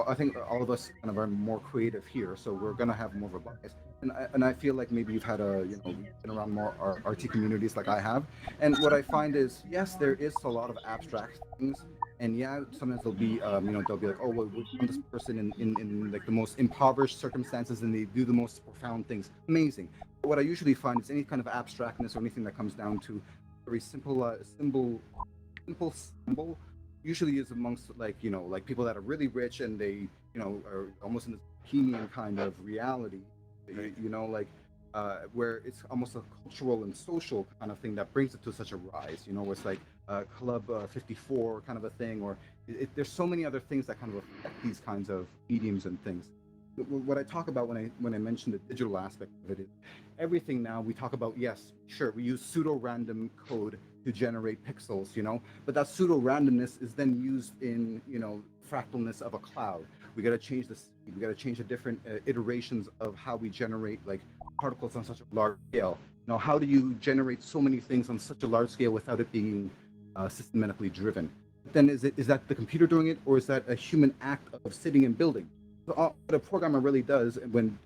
Speaker 12: I think all of us kind of are more creative here, so we're gonna have more of a bias. And I feel like maybe you've had been around more arty communities like I have, and what I find is, yes, there is a lot of abstract things, And yeah, sometimes they'll be, they'll be like, oh, well, we found this person in like the most impoverished circumstances, and they do the most profound things. Amazing. But what I usually find is any kind of abstractness or anything that comes down to very simple simple symbol usually is amongst like people that are really rich and they are almost in this bohemian kind of reality, where it's almost a cultural and social kind of thing that brings it to such a rise, where it's like club 54 kind of a thing, or there's so many other things that kind of affect these kinds of mediums and things. What I talk about when I mention the digital aspect of it is everything now we talk about. Yes, sure, we use pseudo random code to generate pixels, but that pseudo randomness is then used in fractalness of a cloud. We got to change the speed. We got to change the different iterations of how we generate like particles on such a large scale. How do you generate so many things on such a large scale without it being systematically driven? Then is that the computer doing it, or is that a human act of sitting and building? So what a programmer really does when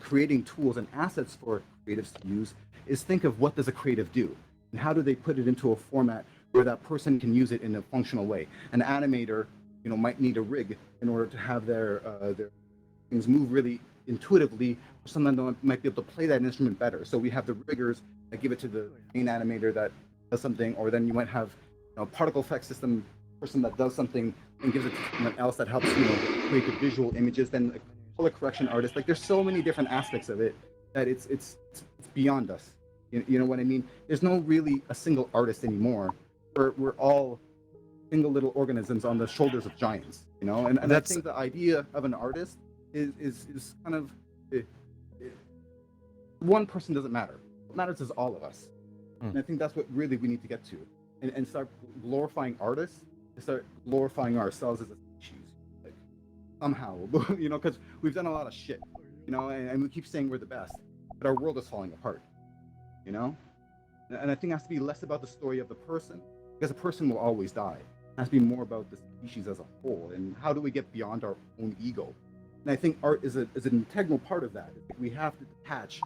Speaker 12: creating tools and assets for creatives to use is think of what does a creative do, and how do they put it into a format where that person can use it in a functional way. An animator, might need a rig in order to have their things move really intuitively. Someone might be able to play that instrument better. So we have the riggers that give it to the main animator that does something, or then you might have particle effect system person that does something and gives it to someone else that helps create the visual images. Then a color correction artist. Like there's so many different aspects of it that it's beyond us. You know what I mean? There's no really a single artist anymore. We're all single little organisms on the shoulders of giants. And I think the idea of an artist is kind of one person doesn't matter. What matters is all of us. And I think that's what really we need to get to, and start glorifying artists, and start glorifying ourselves as a species, like, somehow, because we've done a lot of shit, and we keep saying we're the best, but our world is falling apart, and I think it has to be less about the story of the person, because a person will always die. It has to be more about the species as a whole, and how do we get beyond our own ego? And I think art is an integral part of that. We have to detach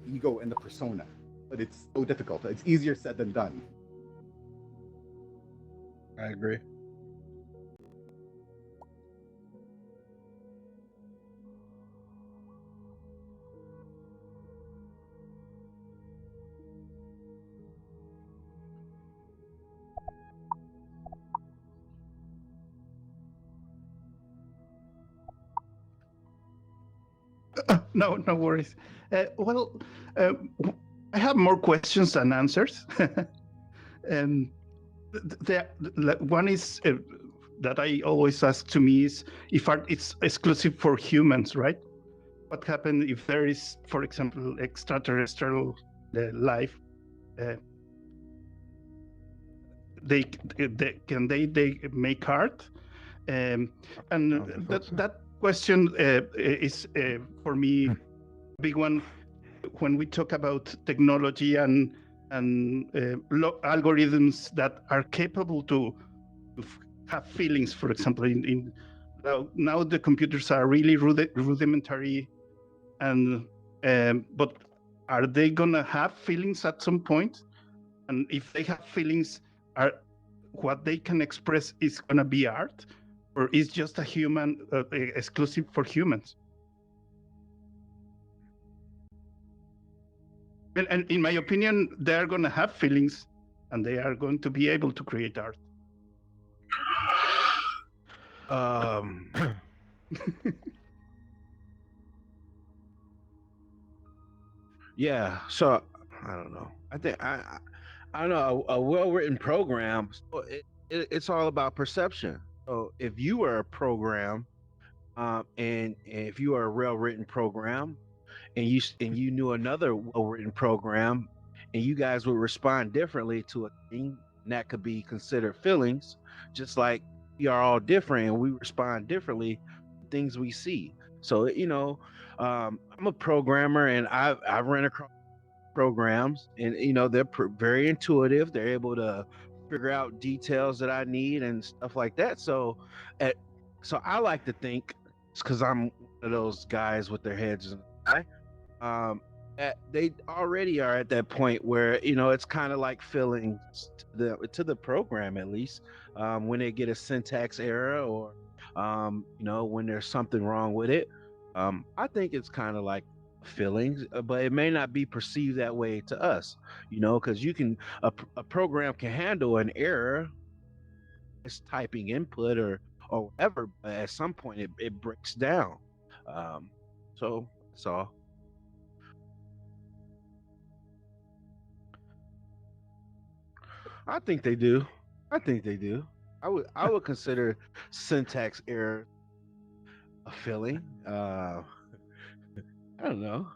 Speaker 12: the ego and the persona. But it's so difficult. It's easier said than done.
Speaker 2: I agree.
Speaker 14: No, no worries. Well, I have more questions than answers. And one is that I always ask to me is if art is exclusive for humans, right? What happens if there is, for example, extraterrestrial life? They can they make art? And that question is for me a big one when we talk about technology and algorithms that are capable to have feelings. For example, now the computers are really rudimentary, and but are they gonna have feelings at some point? And if they have feelings, are what they can express is gonna be art, or is just a human exclusive for humans? And in my opinion, they are going to have feelings, and they are going to be able to create art.
Speaker 2: Yeah. So I don't know. I think I don't know. A well-written program. So it's all about perception. So if you were a program, and if you are a well-written program, and you knew another well-written program, and you guys would respond differently to a thing, and that could be considered feelings, just like we are all different and we respond differently to things we see. So I'm a programmer, and I've run across programs, and they're very intuitive. They're able to figure out details that I need and stuff like that. So I like to think, because I'm one of those guys with their heads in the sky, they already are at that point where it's kind of like feelings to the program, at least when they get a syntax error, or when there's something wrong with it. I think it's kind of like feelings, but it may not be perceived that way to us, because a program can handle an error. It's typing input or whatever, but at some point it breaks down. So that's all. I think they do. I think they do. I would consider syntax error a feeling. I don't know.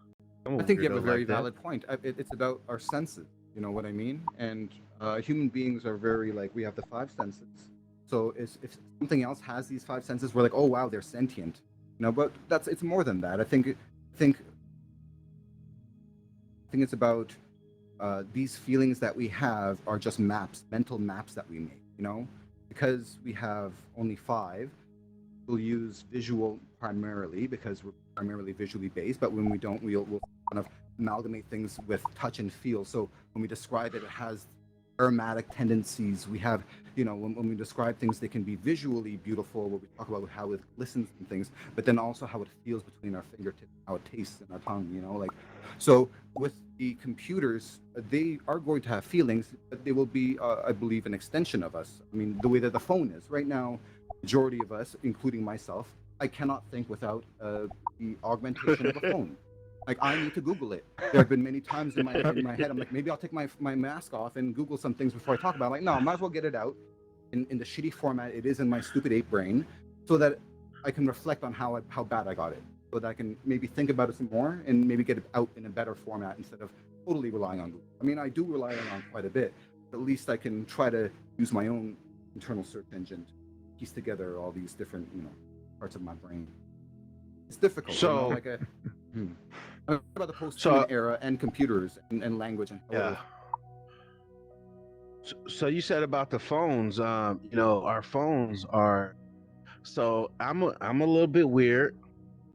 Speaker 2: I'm a
Speaker 12: I think you have a
Speaker 2: weirdo
Speaker 12: very
Speaker 2: like that.
Speaker 12: valid point. It's about our senses. You know what I mean? And human beings are very like, we have the five senses. So if something else has these five senses, we're like, oh wow, they're sentient. But it's more than that. I think it's about these feelings that we have are just maps, mental maps that we make. Because we have only five, we'll use visual primarily because we're primarily visually based. But when we don't, we'll kind of amalgamate things with touch and feel. So when we describe it, it has aromatic tendencies. We have, when we describe things, they can be visually beautiful, where we talk about how it glistens and things, but then also how it feels between our fingertips, how it tastes in our tongue, So with the computers, they are going to have feelings, but they will be, I believe, an extension of us. I mean, the way that the phone is right now, majority of us, including myself, I cannot think without the augmentation of a phone. Like, I need to Google it. There have been many times in my head, I'm like, maybe I'll take my mask off and Google some things before I talk about it. I'm like, no, I might as well get it out in the shitty format it is in my stupid ape brain, so that I can reflect on how bad I got it, so that I can maybe think about it some more and maybe get it out in a better format instead of totally relying on Google. I mean, I do rely on quite a bit, but at least I can try to use my own internal search engine to piece together all these different, parts of my brain. It's difficult.
Speaker 2: So,
Speaker 12: about the post-human era and computers and language and
Speaker 2: yeah. So you said about the phones. Our phones are. So I'm a little bit weird.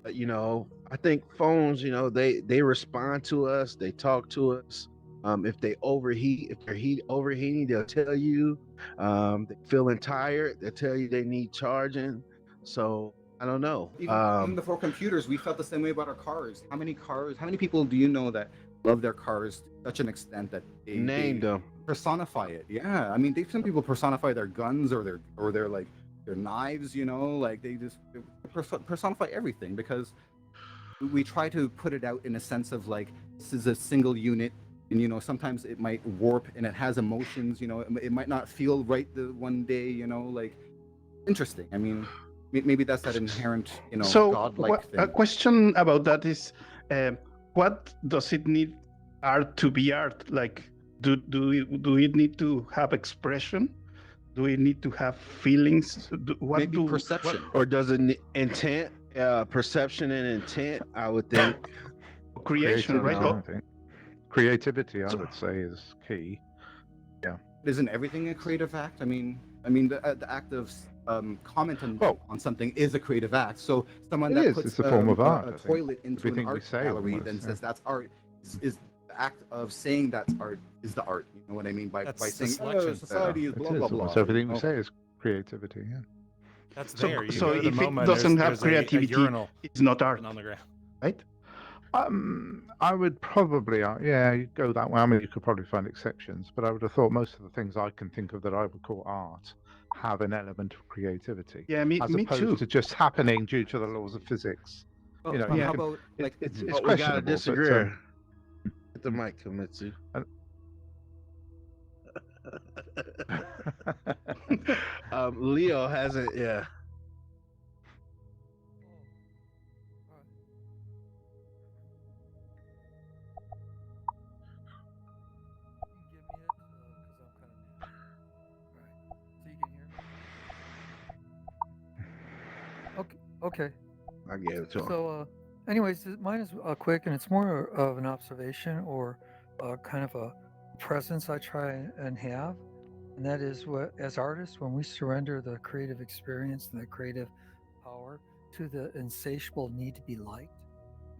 Speaker 2: But, I think phones. They respond to us. They talk to us. If they overheat, if they're overheating, they'll tell you. They're feeling tired, they'll tell you they need charging. So I don't know.
Speaker 12: Even before computers, we felt the same way about our cars. How many people do you know that love their cars to such an extent that they
Speaker 2: them,
Speaker 12: personify it? Yeah, I mean, some people personify their guns or their like their knives. Like they just personify everything, because we try to put it out in a sense of like, this is a single unit, and sometimes it might warp and it has emotions. It might not feel right the one day. Like, interesting. I mean, maybe that's that inherent,
Speaker 14: so
Speaker 12: godlike thing.
Speaker 14: A question about that is, what does it need art to be art? Like, do it need to have expression? Do we need to have feelings?
Speaker 12: Maybe perception,
Speaker 2: or does it intent? Perception and intent, I would think.
Speaker 14: Creation, right?
Speaker 4: I think. Creativity, I would say, is key. Yeah.
Speaker 12: Isn't everything a creative act? I mean, the act of commenting on something is a creative act. So someone that puts
Speaker 4: a form of art,
Speaker 12: a toilet into an art gallery then says that's art, is the act of saying that's art is the art. You know what I mean? By saying society is blah blah blah.
Speaker 4: So everything we say is creativity. Yeah.
Speaker 9: That's there.
Speaker 14: So if it doesn't have creativity, it's not art,
Speaker 9: on the ground,
Speaker 14: right?
Speaker 4: I would probably, you go that way. I mean, you could probably find exceptions, but I would have thought most of the things I can think of that I would call art have an element of creativity.
Speaker 14: Yeah, me
Speaker 4: opposed
Speaker 14: too.
Speaker 4: to just happening due to the laws of physics.
Speaker 12: How about like
Speaker 4: it's
Speaker 2: we
Speaker 4: questionable.
Speaker 2: gotta disagree. Get the mic, Kamitsu. Leo hasn't. Yeah.
Speaker 16: Okay.
Speaker 2: I gave it to him.
Speaker 16: So, anyways, mine is quick, and it's more of an observation or kind of a presence I try and have, and that is what, as artists, when we surrender the creative experience and the creative power to the insatiable need to be liked,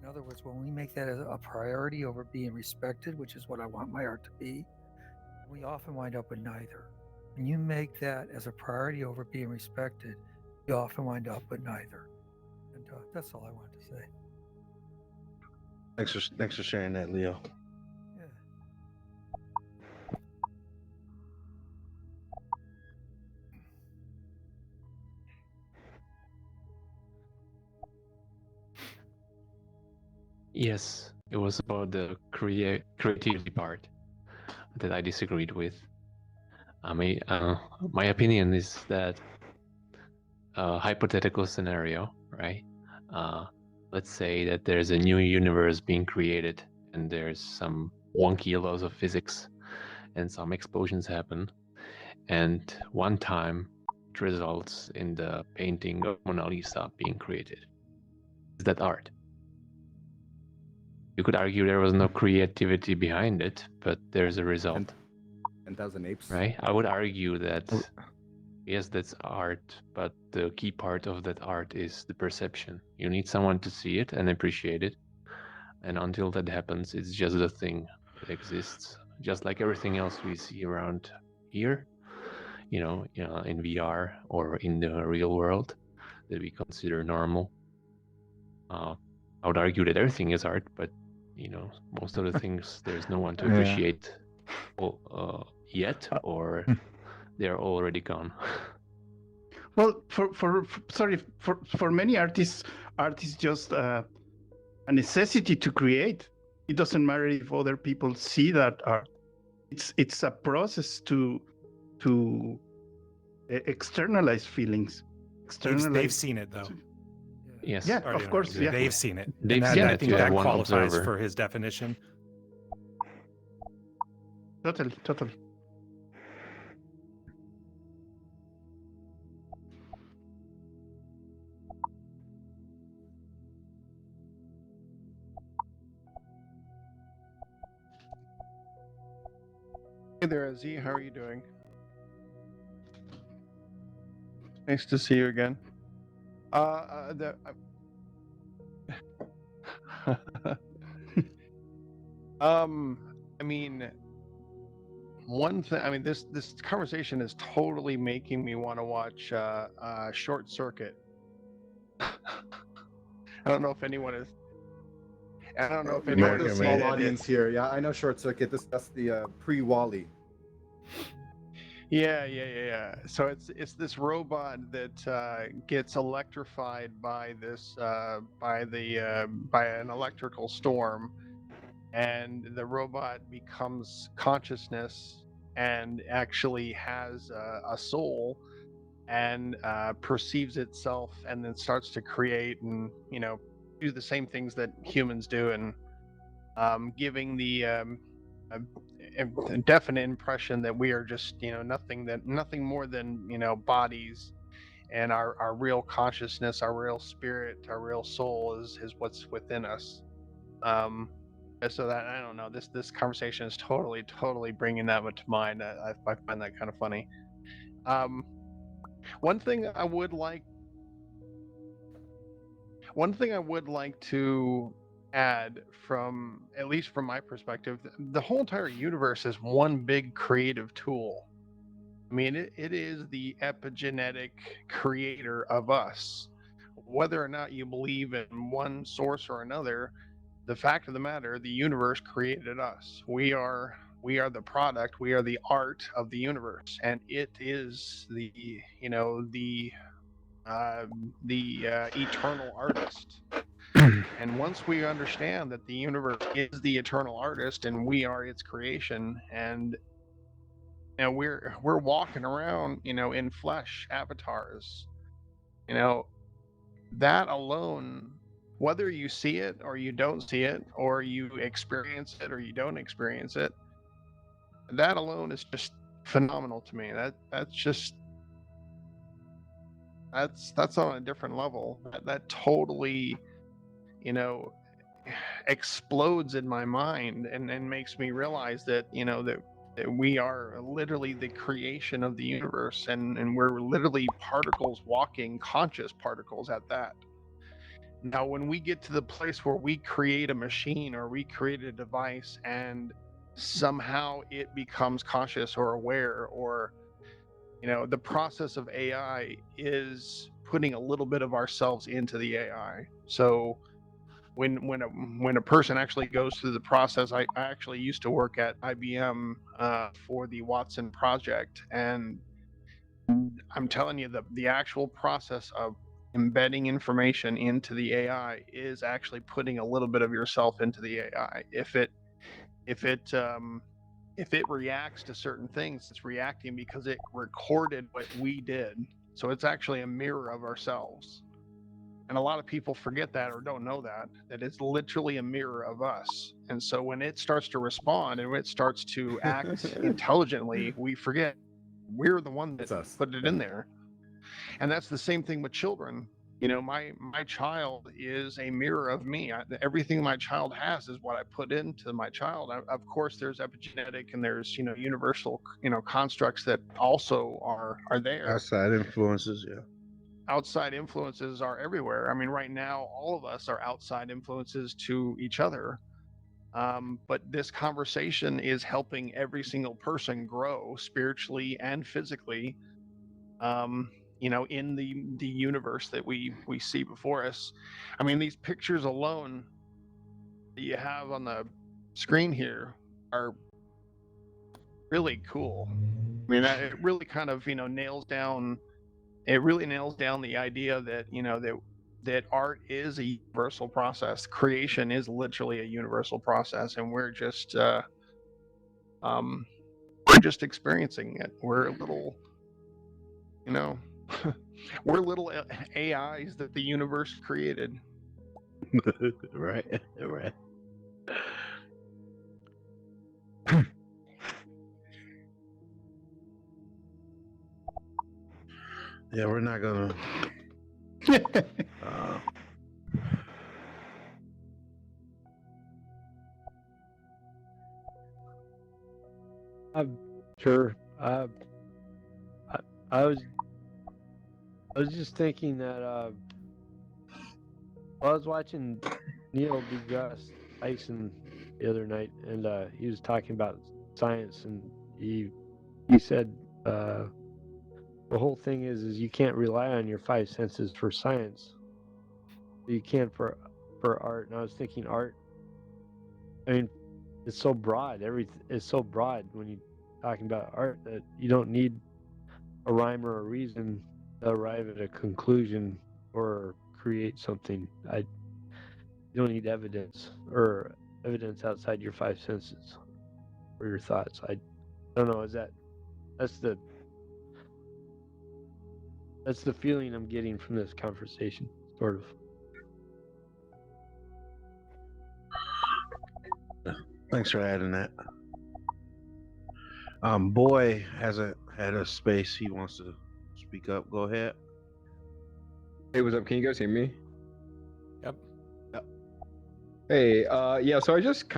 Speaker 16: In other words, when we make that as a priority over being respected, which is what I want my art to be, we often wind up with neither. When you make that as a priority over being respected, you often wind up with neither. And that's all I wanted to say.
Speaker 2: Thanks for sharing that, Leo.
Speaker 16: Yeah.
Speaker 15: Yes, it was about the creativity part that I disagreed with. My opinion is that a hypothetical scenario, right? Let's say that there's a new universe being created and there's some wonky laws of physics and some explosions happen. And one time it results in the painting of Mona Lisa being created. Is that art? You could argue there was no creativity behind it, but there's a result.
Speaker 12: 10,000 apes.
Speaker 15: Right? I would argue that yes, that's art, but the key part of that art is the perception. You need someone to see it and appreciate it. And until that happens, it's just a thing that exists, just like everything else we see around here, in VR or in the real world that we consider normal. I would argue that everything is art, but most of the things there's no one to appreciate yet, or they're already gone.
Speaker 14: Well, for many artists, art is just a necessity to create. It doesn't matter if other people see that art. It's a process to externalize feelings.
Speaker 9: They've seen it though.
Speaker 15: Yes.
Speaker 14: Yeah, of course. Yeah.
Speaker 9: They've seen it.
Speaker 15: They've
Speaker 9: and
Speaker 15: seen
Speaker 9: I
Speaker 15: it.
Speaker 9: think
Speaker 15: You
Speaker 9: that
Speaker 15: have one
Speaker 9: qualifies
Speaker 15: observer.
Speaker 9: for his definition.
Speaker 14: Totally.
Speaker 13: Hey there, Azzy. How are you doing? Nice to see you again. I mean, one thing. I mean, this conversation is totally making me want to watch Short Circuit. I don't know if anyone is. I don't know if
Speaker 12: We
Speaker 13: anyone
Speaker 12: got a
Speaker 13: has
Speaker 12: small
Speaker 13: seen it.
Speaker 12: audience here. Yeah, I know Short Circuit. That's the pre-Wally.
Speaker 13: Yeah. So it's this robot that gets electrified by this by an electrical storm, and the robot becomes consciousness and actually has a soul and perceives itself, and then starts to create and do the same things that humans do, and giving the a definite impression that we are just nothing more than bodies, and our real consciousness, our real spirit, our real soul is what's within us. So that, I don't know, this conversation is totally bringing that to mind. I find that kind of funny. One thing I would like to add, from at least from my perspective, the whole entire universe is one big creative tool. I mean, it is the epigenetic creator of us. Whether or not you believe in one source or another, the fact of the matter, the universe created us. We are the product. We are the art of the universe, and it is the eternal artist. And once we understand that the universe is the eternal artist and we are its creation, and we're walking around in flesh avatars, that alone, whether you see it or you don't see it, or you experience it or you don't experience it, that alone is just phenomenal to me. That's on a different level. That totally explodes in my mind, and makes me realize that that we are literally the creation of the universe, and we're literally particles walking, conscious particles at that. Now, when we get to the place where we create a machine or we create a device and somehow it becomes conscious or aware, or, you know, the process of AI is putting a little bit of ourselves into the AI. So when a person actually goes through the process, I actually used to work at IBM for the Watson project, and I'm telling you, the actual process of embedding information into the AI is actually putting a little bit of yourself into the AI. If it reacts to certain things, it's reacting because it recorded what we did. So it's actually a mirror of ourselves. And a lot of people forget that or don't know that it's literally a mirror of us. And so when it starts to respond and when it starts to act intelligently, we forget we're the one that put it in there. And that's the same thing with children. You know, my child is a mirror of me. Everything my child has is what I put into my child. Of course, there's epigenetic and there's, you know, universal, you know, constructs that also are there.
Speaker 2: Outside influences, yeah.
Speaker 13: Outside influences are everywhere. I mean, right now, all of us are outside influences to each other. But this conversation is helping every single person grow spiritually and physically. You know, in the universe that we see before us. I mean, these pictures alone that you have on the screen here are really cool. I mean, it really kind of, you know, nails down the idea that, you know, that art is a universal process. Creation is literally a universal process, and we're just experiencing it. We're a little, you know, we're little AIs that the universe created.
Speaker 2: Right. Yeah, we're not gonna.
Speaker 11: I'm sure. I was just thinking that I was watching Neil deGrasse Tyson the other night, and he was talking about science, and he said the whole thing is you can't rely on your five senses for science. You can for art. And I was thinking art. I mean, it's so broad. Everything is so broad when you're talking about art that you don't need a rhyme or a reason to arrive at a conclusion or create something. You don't need evidence or evidence outside your five senses for your thoughts. I don't know. That's the feeling I'm getting from this conversation, sort of.
Speaker 2: Thanks for adding that. Boy hasn't had a space. He wants to speak up. Go ahead.
Speaker 17: Hey, what's up? Can you guys hear me?
Speaker 9: Yep.
Speaker 17: Hey, yeah. So I just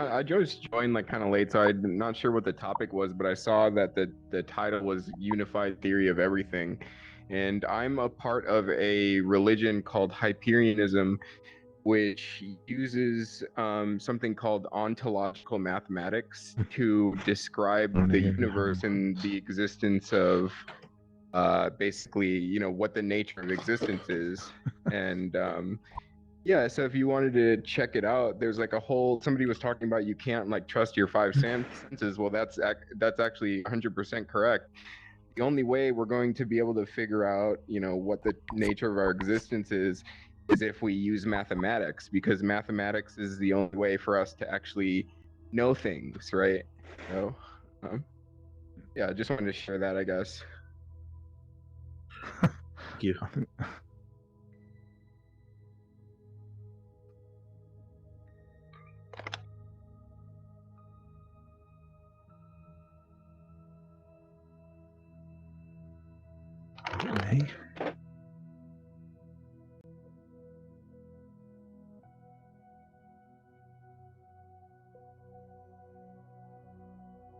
Speaker 17: joined like kind of late, so I'm not sure what the topic was, but I saw that the title was Unified Theory of Everything, and I'm a part of a religion called Hyperianism, which uses something called ontological mathematics to describe the universe and the existence of basically, you know, what the nature of existence is. And yeah, so if you wanted to check it out, there's like somebody was talking about you can't like trust your five senses. Well, that's actually 100% correct. The only way we're going to be able to figure out, you know, what the nature of our existence is if we use mathematics, because mathematics is the only way for us to actually know things, right? So, yeah, I just wanted to share that, I guess.
Speaker 2: Thank you. Okay.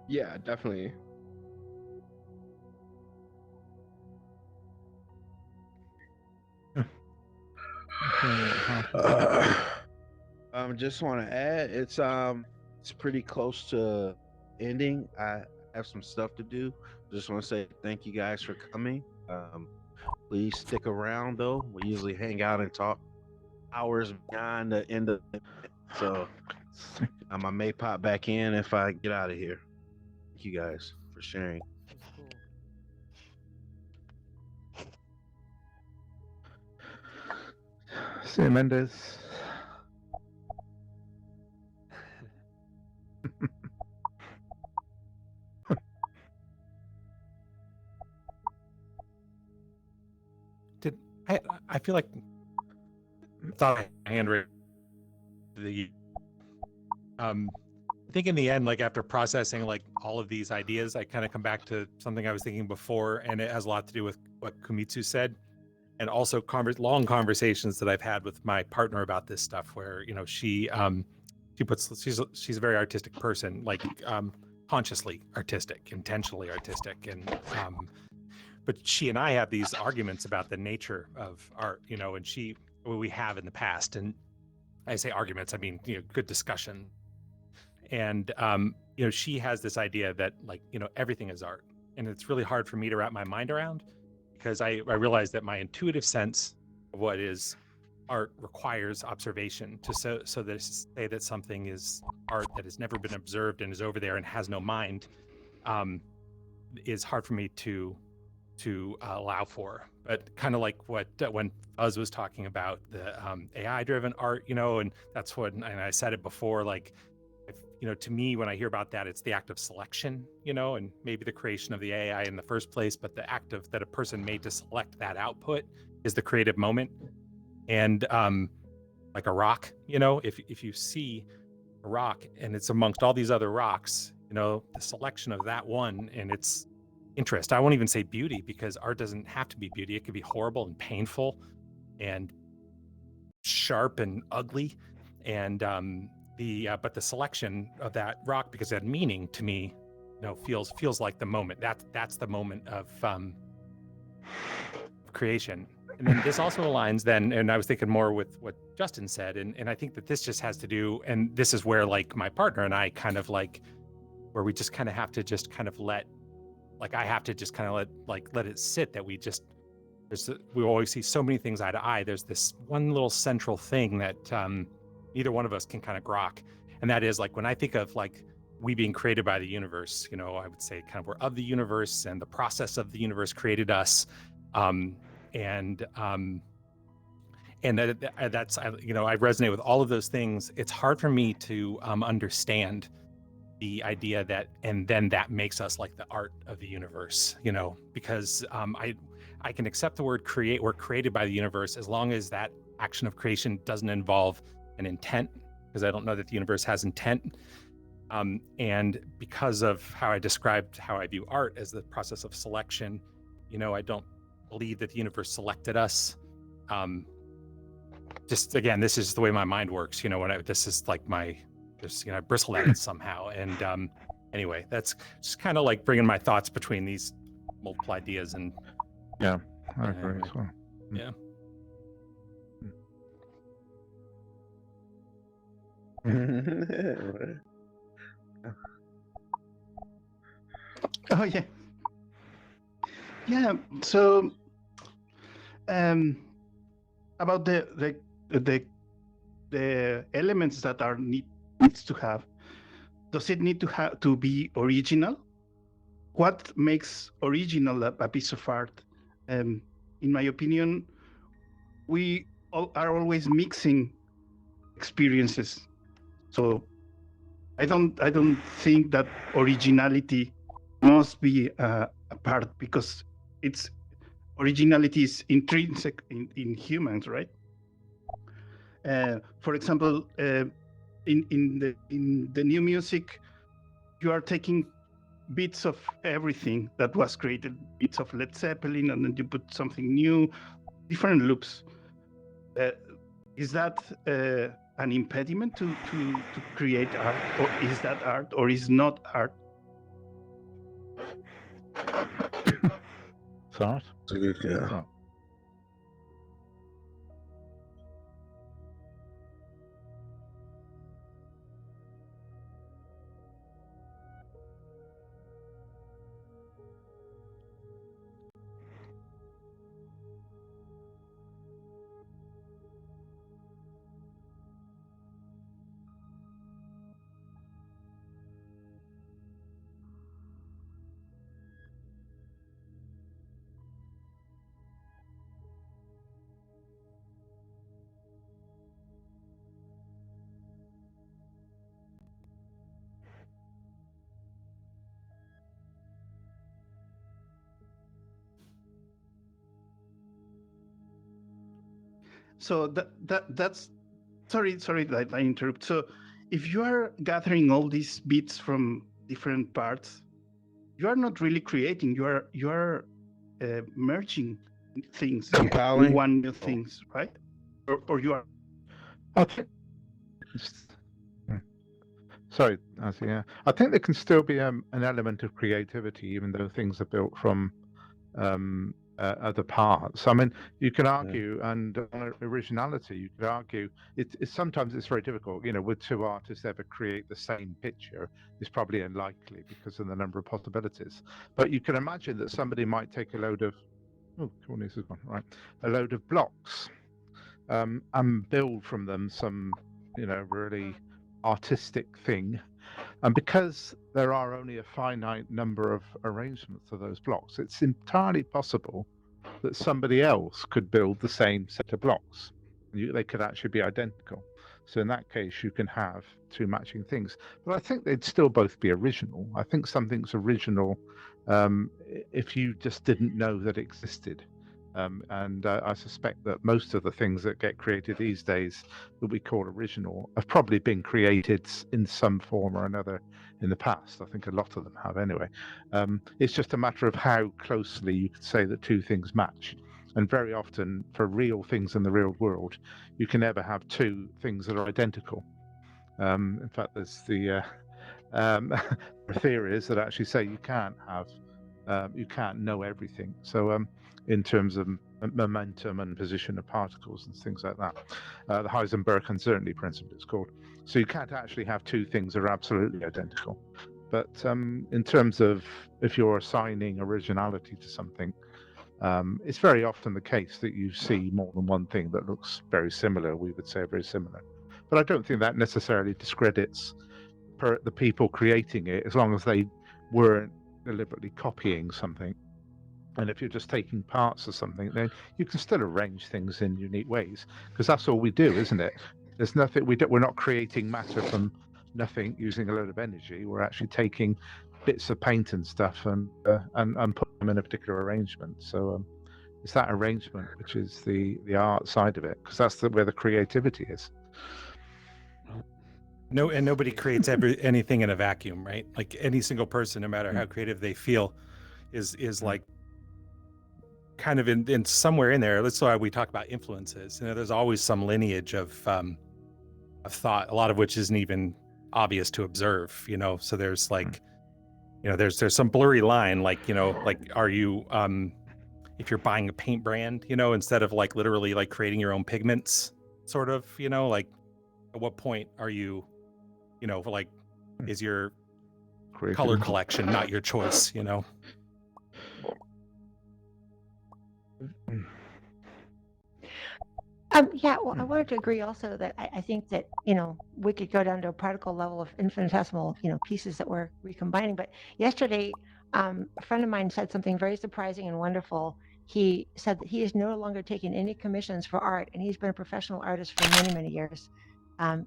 Speaker 17: Yeah, definitely.
Speaker 2: Just want to add, it's pretty close to ending. I have some stuff to do. Just want to say thank you guys for coming. Please stick around though. We usually hang out and talk hours beyond the end of the event. So I may pop back in if I get out of here. Thank you guys for sharing.
Speaker 4: See Mendes.
Speaker 9: I feel like thought I hand raised the I think in the end, like after processing like all of these ideas, I kind of come back to something I was thinking before, and it has a lot to do with what Kumitsu said, and also long conversations that I've had with my partner about this stuff. Where she she's a very artistic person, like consciously artistic, intentionally artistic, and but she and I have these arguments about the nature of art, and we have in the past, and I say arguments, I mean good discussion. And she has this idea that everything is art, and it's really hard for me to wrap my mind around, because I realize that my intuitive sense of what is art requires observation to so that say that something is art that has never been observed and is over there and has no mind is hard for me to allow for. But kind of like what when Buzz was talking about the AI driven art, and that's what, and I said it before, like to me, when I hear about that, it's the act of selection, and maybe the creation of the AI in the first place, but the act of that a person made to select that output is the creative moment. And like a rock, if you see a rock and it's amongst all these other rocks, the selection of that one and its interest. I won't even say beauty, because art doesn't have to be beauty. It could be horrible and painful and sharp and ugly. And but the selection of that rock, because it had meaning to me, feels like the moment. That's the moment of creation. And then this also aligns then, and I was thinking more with what Justin said, and I think that this just has to do, and this is where like my partner and I kind of like, where we just kind of have to just kind of let, like I have to just kind of let it sit, that we always see so many things eye to eye. There's this one little central thing that neither one of us can kind of grok, and that is like when I think of like we being created by the universe, I would say kind of we're of the universe, and the process of the universe created us. And that's I resonate with all of those things. It's hard for me to understand the idea that, and then that makes us like the art of the universe, because I can accept the word create. We're created by the universe as long as that action of creation doesn't involve an intent, because I don't know that the universe has intent. And because of how I described how I view art as the process of selection, I don't believe that the universe selected us. Just again, this is the way my mind works. This is like I bristle at it somehow. And anyway, that's just kind of like bringing my thoughts between these multiple ideas. And
Speaker 4: yeah, I agree as well.
Speaker 9: Yeah.
Speaker 14: Oh yeah. Yeah. So, about the elements that are needs to have. Does it need to be original? What makes original a piece of art? In my opinion, we are always mixing experiences. So I don't think that originality must be a part, because originality is intrinsic in humans, right? For example, in the new music, you are taking bits of everything that was created, bits of Led Zeppelin, and then you put something new, different loops. Is that an impediment to create art, or is that art, or is not art?
Speaker 4: Thought?
Speaker 2: Yeah.
Speaker 14: So that's sorry that I interrupt. So if you are gathering all these bits from different parts, you are not really creating. You are merging things in
Speaker 2: Compiling.
Speaker 14: one new things, right? Or you are.
Speaker 4: Okay. Sorry, Azzy, yeah. I think there can still be an element of creativity, even though things are built from other parts. I mean, you can argue, and on originality, you could argue. Sometimes it's very difficult. You know, would two artists ever create the same picture? It's probably unlikely because of the number of possibilities. But you can imagine that somebody might take a load of a load of blocks, and build from them some, really artistic thing. And because there are only a finite number of arrangements of those blocks, it's entirely possible that somebody else could build the same set of blocks. They could actually be identical. So in that case, you can have two matching things. But I think they'd still both be original. I think something's original if you just didn't know that it existed. And I suspect that most of the things that get created these days that we call original have probably been created in some form or another in the past. I think a lot of them have anyway. It's just a matter of how closely you could say that two things match. And very often, for real things in the real world, you can never have two things that are identical. In fact, there's the theories that actually say you can't know everything. So in terms of momentum and position of particles and things like that, the Heisenberg uncertainty principle it's called. So you can't actually have two things that are absolutely identical. But in terms of if you're assigning originality to something, it's very often the case that you see more than one thing that looks very similar. We would say very similar. But I don't think that necessarily discredits the people creating it, as long as they weren't deliberately copying something. And if you're just taking parts of something, then you can still arrange things in unique ways, because that's all we do, isn't it? There's nothing we're not creating matter from nothing using a load of energy. We're actually taking bits of paint and stuff and putting them in a particular arrangement. So it's that arrangement which is the art side of it, because that's where the creativity is.
Speaker 9: No, and nobody creates anything in a vacuum, right? Like any single person, no matter how creative they feel, is like kind of in somewhere in there. That's why we talk about influences. There's always some lineage of thought, a lot of which isn't even obvious to observe. So there's like, there's some blurry line, like like are you if you're buying a paint brand, instead of like literally like creating your own pigments, sort of, like at what point are you, like is your color collection not your choice,
Speaker 6: Yeah, well, I wanted to agree also that I think that, we could go down to a particle level of infinitesimal, pieces that we're recombining. But yesterday, a friend of mine said something very surprising and wonderful. He said that he is no longer taking any commissions for art, and he's been a professional artist for many, many years,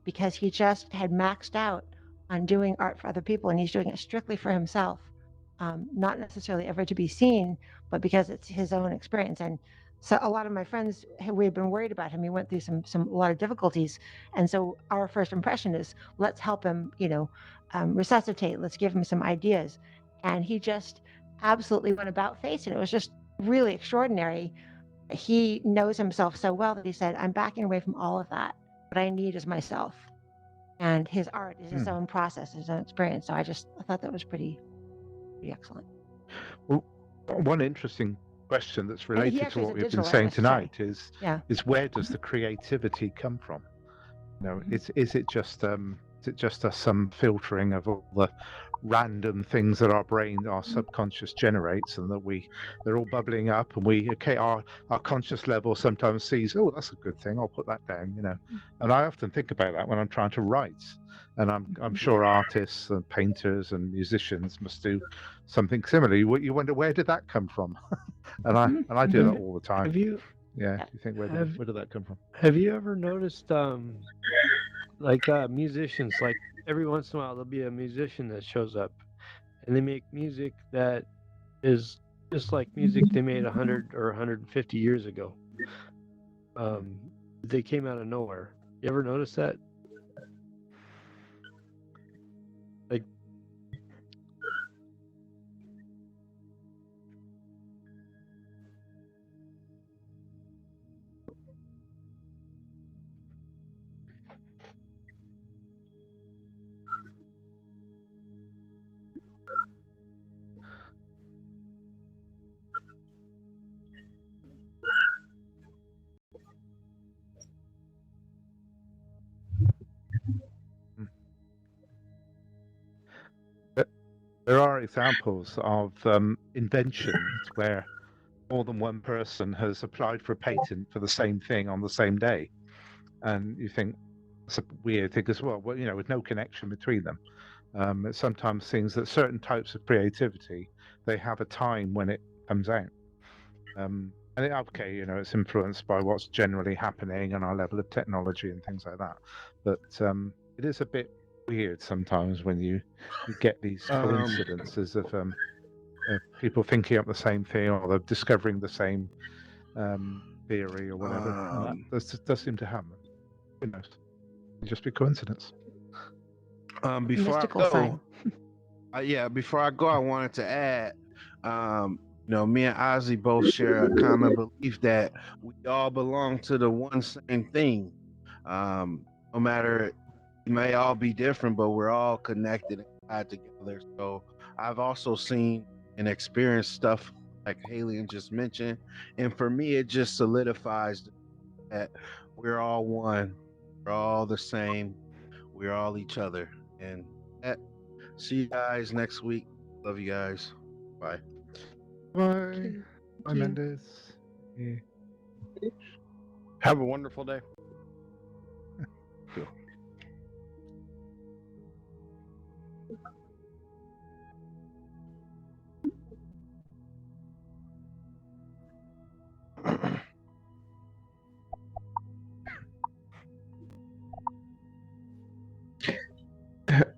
Speaker 6: because he just had maxed out on doing art for other people, and he's doing it strictly for himself, not necessarily ever to be seen, but because it's his own experience. And so a lot of my friends, we had been worried about him. He went through a lot of difficulties, and so our first impression is, let's help him, resuscitate. Let's give him some ideas, and he just absolutely went about face, and it was just really extraordinary. He knows himself so well that he said, "I'm backing away from all of that. What I need is myself," and his art is his own process, his own experience. So I thought that was pretty excellent.
Speaker 4: Well, one interesting question that's related to what we've been saying tonight is where does the creativity come from? Is it just some filtering of all the random things that our subconscious generates, and that they're all bubbling up, and our conscious level sometimes sees, oh, that's a good thing, I'll put that down, and I often think about that when I'm trying to write, and I'm sure artists and painters and musicians must do something similar. You wonder, where did that come from? and I do that all the time. You think, where did that come from?
Speaker 11: Have you ever noticed like musicians, like every once in a while there'll be a musician that shows up and they make music that is just like music they made 100 or 150 years ago. They came out of nowhere. You ever notice that? Like,
Speaker 4: There are examples of inventions where more than one person has applied for a patent for the same thing on the same day, and you think it's a weird thing as well. Well, with no connection between them. It sometimes seems that certain types of creativity, they have a time when it comes out. And it's influenced by what's generally happening and our level of technology and things like that. But it is a bit weird sometimes when you get these coincidences of people thinking up the same thing, or they're discovering the same theory or whatever. And that does seem to happen. Who knows? It'd just be coincidence.
Speaker 2: Before
Speaker 6: Mystical
Speaker 2: I go,
Speaker 6: thing.
Speaker 2: before I go, I wanted to add, me and Ozzy both share a common belief that we all belong to the one same thing. No matter, we may all be different, but we're all connected and tied together. So I've also seen and experienced stuff like Halion just mentioned, and for me, it just solidifies that we're all one, we're all the same, we're all each other, and that. See you guys next week. Love you guys. Bye.
Speaker 4: Bye. Bye, Mendes. Yeah.
Speaker 18: Have a wonderful day.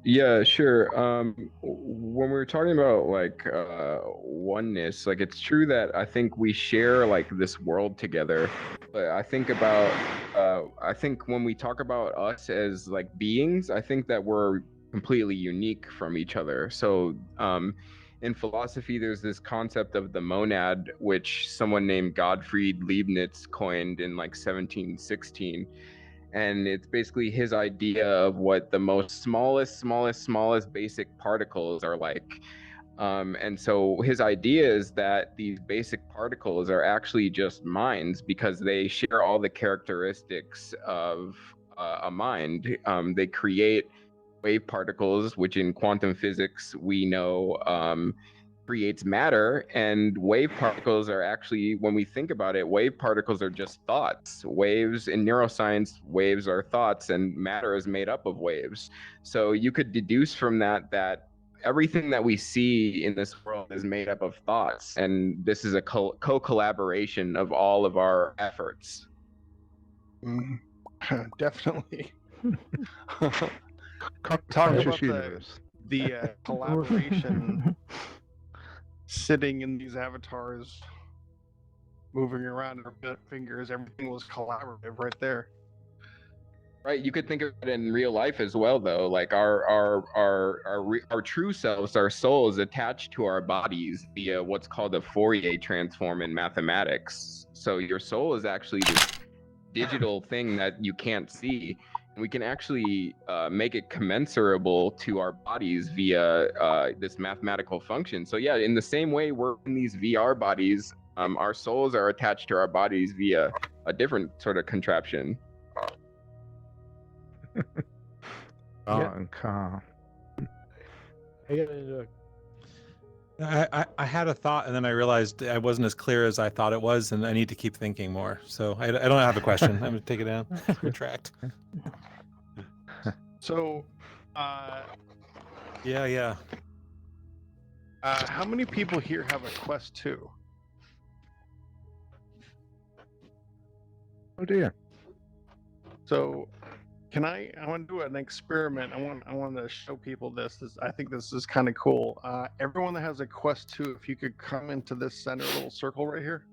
Speaker 18: Yeah, sure. When we were talking about like oneness, like it's true that I think we share like this world together. But I think when we talk about us as like beings, I think that we're completely unique from each other. So in philosophy, there's this concept of the monad, which someone named Gottfried Leibniz coined in like 1716. And it's basically his idea of what the most smallest basic particles are like. And so his idea is that these basic particles are actually just minds because they share all the characteristics of a mind. They create wave particles, which in quantum physics we know creates matter, and wave particles are actually, when we think about it, wave particles are just thoughts. Waves in neuroscience, waves are thoughts, and matter is made up of waves. So you could deduce from that everything that we see in this world is made up of thoughts, and this is a co-collaboration of all of our efforts. Definitely. Talk about the collaboration sitting in these avatars, moving around our fingers. Everything was collaborative right there.
Speaker 17: Right, you could think of it in real life as well, though. Like our true selves, our souls, attached to our bodies via what's called a Fourier transform in mathematics. So your soul is actually this digital thing that you can't see, and we can actually make it commensurable to our bodies via this mathematical function. So yeah, in the same way we're in these VR bodies, our souls are attached to our bodies via a different sort of contraption.
Speaker 4: And calm.
Speaker 11: I got into
Speaker 9: I had a thought, and then I realized I wasn't as clear as I thought it was, and I need to keep thinking more. So I don't have a question. I'm going to take it down. Retract.
Speaker 18: So,
Speaker 9: yeah.
Speaker 18: How many people here have a Quest 2?
Speaker 4: Oh dear.
Speaker 18: So, I want to do an experiment. I want to show people this. I think this is kind of cool. Everyone that has a Quest 2, if you could come into this center little circle right here.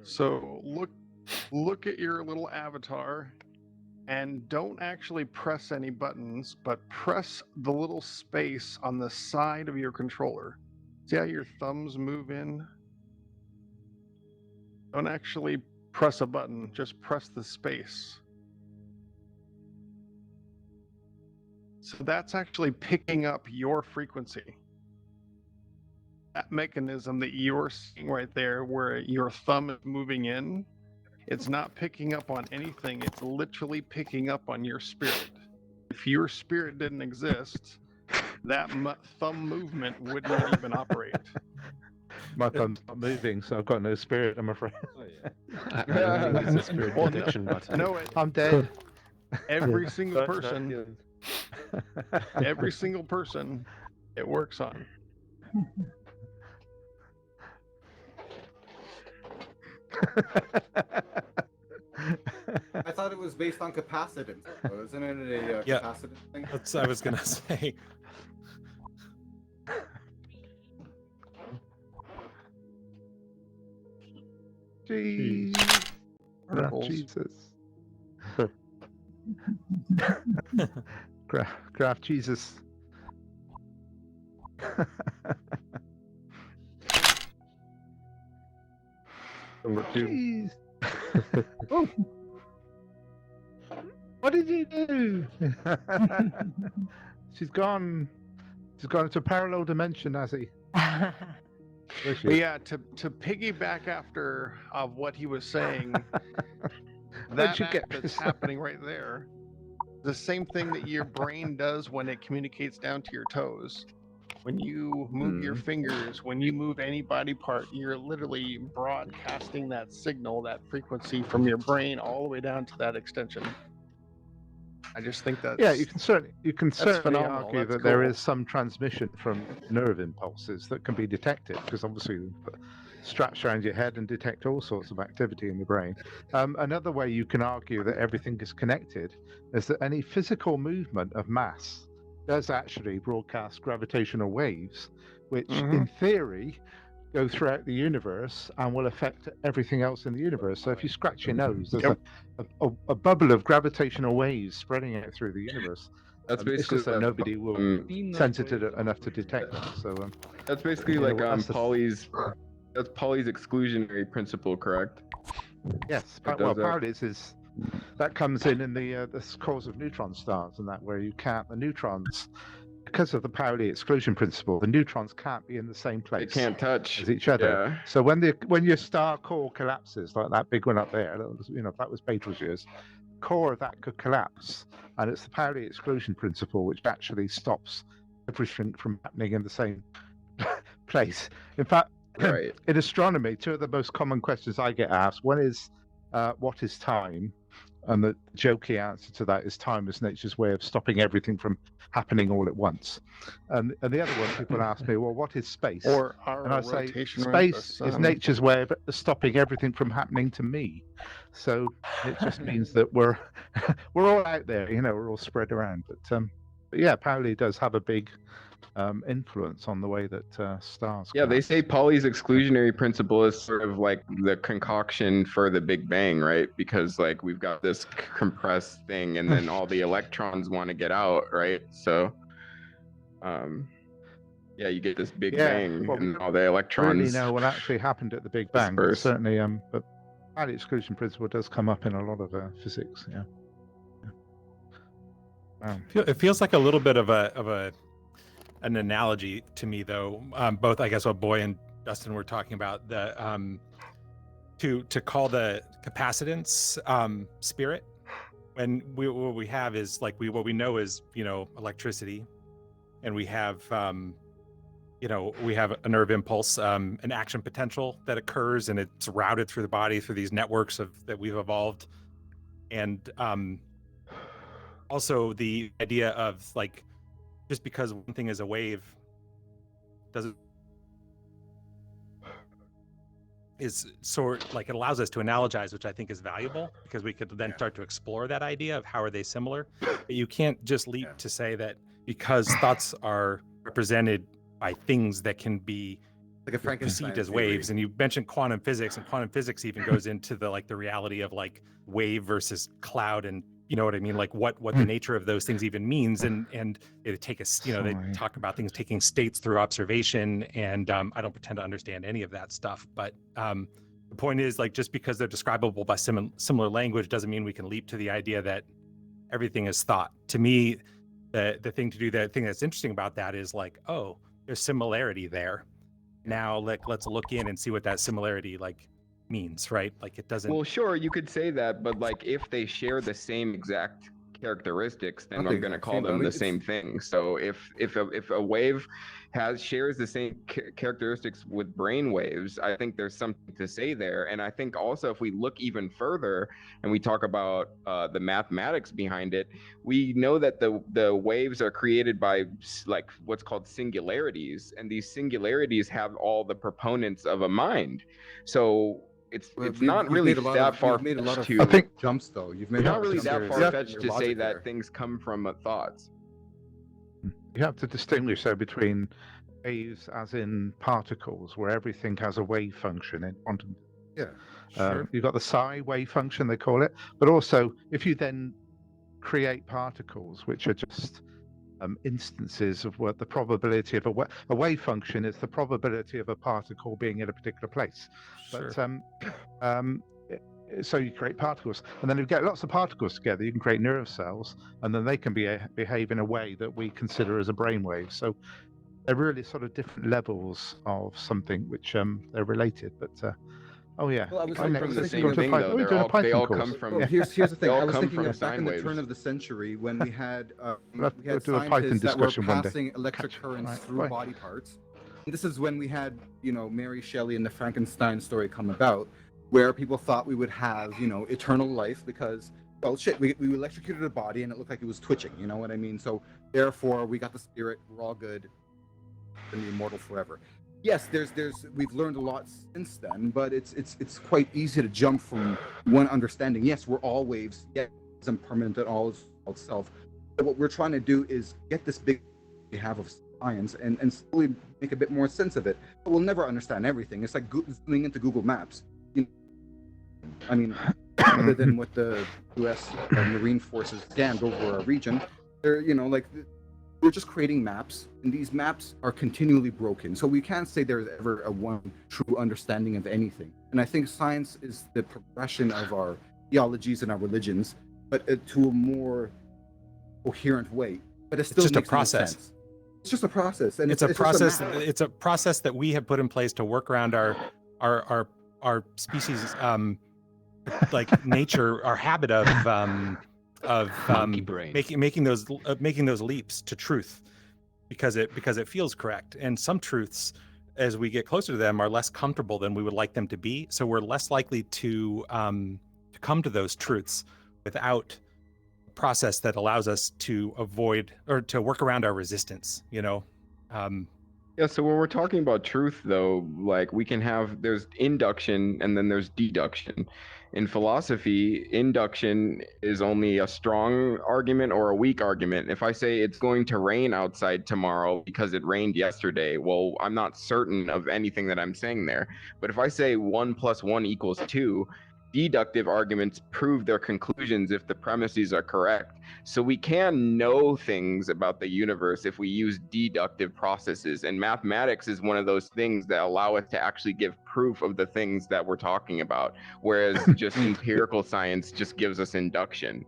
Speaker 13: So look at your little avatar and don't actually press any buttons, but press the little space on the side of your controller. See how your thumbs move in? Don't actually press a button, just press the space. So that's actually picking up your frequency. That mechanism that you're seeing right there where your thumb is moving in, it's not picking up on anything. It's literally picking up on your spirit. If your spirit didn't exist, that thumb movement would not even operate.
Speaker 4: My thumb's not moving, so I've got no spirit, I'm afraid.
Speaker 15: I don't think it's a spirit
Speaker 13: Well,
Speaker 15: protection button.
Speaker 13: No,
Speaker 4: I'm dead.
Speaker 13: Every single person, every single person it works on.
Speaker 12: I thought it was based on capacitance. Though. Isn't it a
Speaker 9: Yeah,
Speaker 12: capacitance thing?
Speaker 9: that's I was gonna say.
Speaker 4: Jeez. Jesus. Graph Jesus. Jeez. Oh. What did you do? She's gone. She's gone into a parallel dimension, has he?
Speaker 13: But yeah, to piggyback after of what he was saying, that act that's happening right there, the same thing that your brain does when it communicates down to your toes. When you move your fingers, when you move any body part, you're literally broadcasting that signal, that frequency from your brain all the way down to that extension. I just think that's
Speaker 4: you can certainly
Speaker 13: phenomenal.
Speaker 4: argue
Speaker 13: That's
Speaker 4: that there
Speaker 13: cool.
Speaker 4: is some transmission from nerve impulses that can be detected, because obviously straps around your head and detect all sorts of activity in the brain. Another way you can argue that everything is connected is that any physical movement of mass does actually broadcast gravitational waves, which in theory go throughout the universe and will affect everything else in the universe. So if you scratch your nose, there's a bubble of gravitational waves spreading out through the universe.
Speaker 17: That's
Speaker 4: It's
Speaker 17: basically
Speaker 4: just that nobody will be sensitive enough to detect them. So
Speaker 17: that's basically
Speaker 4: you know,
Speaker 17: like
Speaker 4: that's the-
Speaker 17: Pauli's exclusionary principle, correct?
Speaker 4: Yes,
Speaker 17: It
Speaker 4: well,
Speaker 17: does that.
Speaker 4: Pauli's is that comes in the cause of neutron stars, and that where you can't the neutrons, because of the Pauli exclusion principle, the neutrons can't be in the same place.
Speaker 17: They can't touch
Speaker 4: as each other.
Speaker 17: Yeah.
Speaker 4: So when your star core collapses, like that big one up there, if that was Betelgeuse, core of that could collapse, and it's the Pauli exclusion principle which actually stops everything from happening in the same place. In fact, in astronomy, two of the most common questions I get asked: one is, what is time? And the jokey answer to that is time is nature's way of stopping everything from happening all at once. And the other one, people ask me, well, what is space?
Speaker 13: Or our
Speaker 4: and I say,
Speaker 13: rotation around the
Speaker 4: space is
Speaker 13: sun.
Speaker 4: nature's way of stopping everything from happening to me. So it just means that we're all out there, we're all spread around. But yeah, Pauli does have a big influence on the way that stars.
Speaker 17: Yeah, they say Pauli's exclusionary principle is sort of like the concoction for the Big Bang, right? Because like we've got this compressed thing, and then all the electrons want to get out, right? So, yeah, you get this Big Bang,
Speaker 4: well,
Speaker 17: and all the electrons.
Speaker 4: Really know what actually happened at the Big Bang. But
Speaker 17: disperse.
Speaker 4: certainly, but Pauli exclusion principle does come up in a lot of physics. Yeah.
Speaker 9: It feels like a little bit of an analogy to me, though. Both, I guess, what Boy and Dustin were talking about, the to call the capacitance spirit, when what we have is like what we know is electricity, and we have we have a nerve impulse, an action potential that occurs, and it's routed through the body through these networks that we've evolved, and also the idea of like, just because one thing is a wave doesn't is sort like it allows us to analogize, which I think is valuable, because we could then start to explore that idea of how are they similar. But you can't just leap to say that because thoughts are represented by things that can be
Speaker 12: like a Frankenstein
Speaker 9: perceived as
Speaker 12: theory.
Speaker 9: waves. And you mentioned quantum physics, and quantum physics even goes into the reality of like wave versus cloud, and you know what I mean, like what the nature of those things even means. And it take us, they talk about things taking states through observation, and I don't pretend to understand any of that stuff, but the point is, like, just because they're describable by similar language doesn't mean we can leap to the idea that everything is thought. To me, the thing that's interesting about that is like, oh, there's similarity there. Now let's look in and see what that similarity like means, right? Like it doesn't.
Speaker 17: Well, sure, you could say that, but like if they share the same exact characteristics, then I'm going to call them the same thing. So if a wave shares the same characteristics with brain waves, I think there's something to say there. And I think also if we look even further and we talk about the mathematics behind it, we know that the waves are created by like what's called singularities, and these singularities have all the proponents of a mind. So it's not really that far-fetched to.
Speaker 12: I think jumps though. You've made
Speaker 17: not really that far-fetched to say that things come from thoughts.
Speaker 4: You have to distinguish though between waves, as in particles, where everything has a wave function in quantum.
Speaker 12: Yeah,
Speaker 4: sure. You've got the psi wave function, they call it, but also if you then create particles, which are just instances of what the probability of a wave function is, the probability of a particle being in a particular place. Sure. But so you create particles, and then if you get lots of particles together, you can create nerve cells, and then they can behave in a way that we consider as a brainwave. So they're really sort of different levels of something which they're related, but. Oh yeah.
Speaker 17: Well, they come from the same thing though. They all come from.
Speaker 12: Well, here's the thing. I was thinking
Speaker 17: of
Speaker 12: back in the turn of the century when we had scientists that were passing electric currents through body parts. And this is when we had Mary Shelley and the Frankenstein story come about, where people thought we would have eternal life because we electrocuted a body and it looked like it was twitching. You know what I mean? So therefore we got the spirit. We're all good and immortal forever. Yes, we've learned a lot since then, but it's quite easy to jump from one understanding. Yes, we're all waves. Yes, it's impermanent at all itself. But what we're trying to do is get this big we have of science and slowly make a bit more sense of it. But we'll never understand everything. It's like zooming into Google Maps. I mean, other than what the U.S. Marine Forces scanned over a region, they're we're just creating maps, and these maps are continually broken. So we can't say there's ever a one true understanding of anything. And I think science is the progression of our theologies and our religions, but to a more coherent way. But it still
Speaker 9: it's just
Speaker 12: makes
Speaker 9: a process.
Speaker 12: Sense. It's just a process, and
Speaker 9: it's a process. It's a process that we have put in place to work around our species, like nature, our habit of making those leaps to truth because it feels correct, and some truths as we get closer to them are less comfortable than we would like them to be, so we're less likely to come to those truths without a process that allows us to avoid or to work around our resistance. Yeah,
Speaker 17: so when we're talking about truth though, like there's induction and then there's deduction. In philosophy, induction is only a strong argument or a weak argument. If I say it's going to rain outside tomorrow because it rained yesterday, well, I'm not certain of anything that I'm saying there. But if I say 1 + 1 = 2, deductive arguments prove their conclusions if the premises are correct. So we can know things about the universe if we use deductive processes, and mathematics is one of those things that allow us to actually give proof of the things that we're talking about, whereas just empirical science just gives us induction.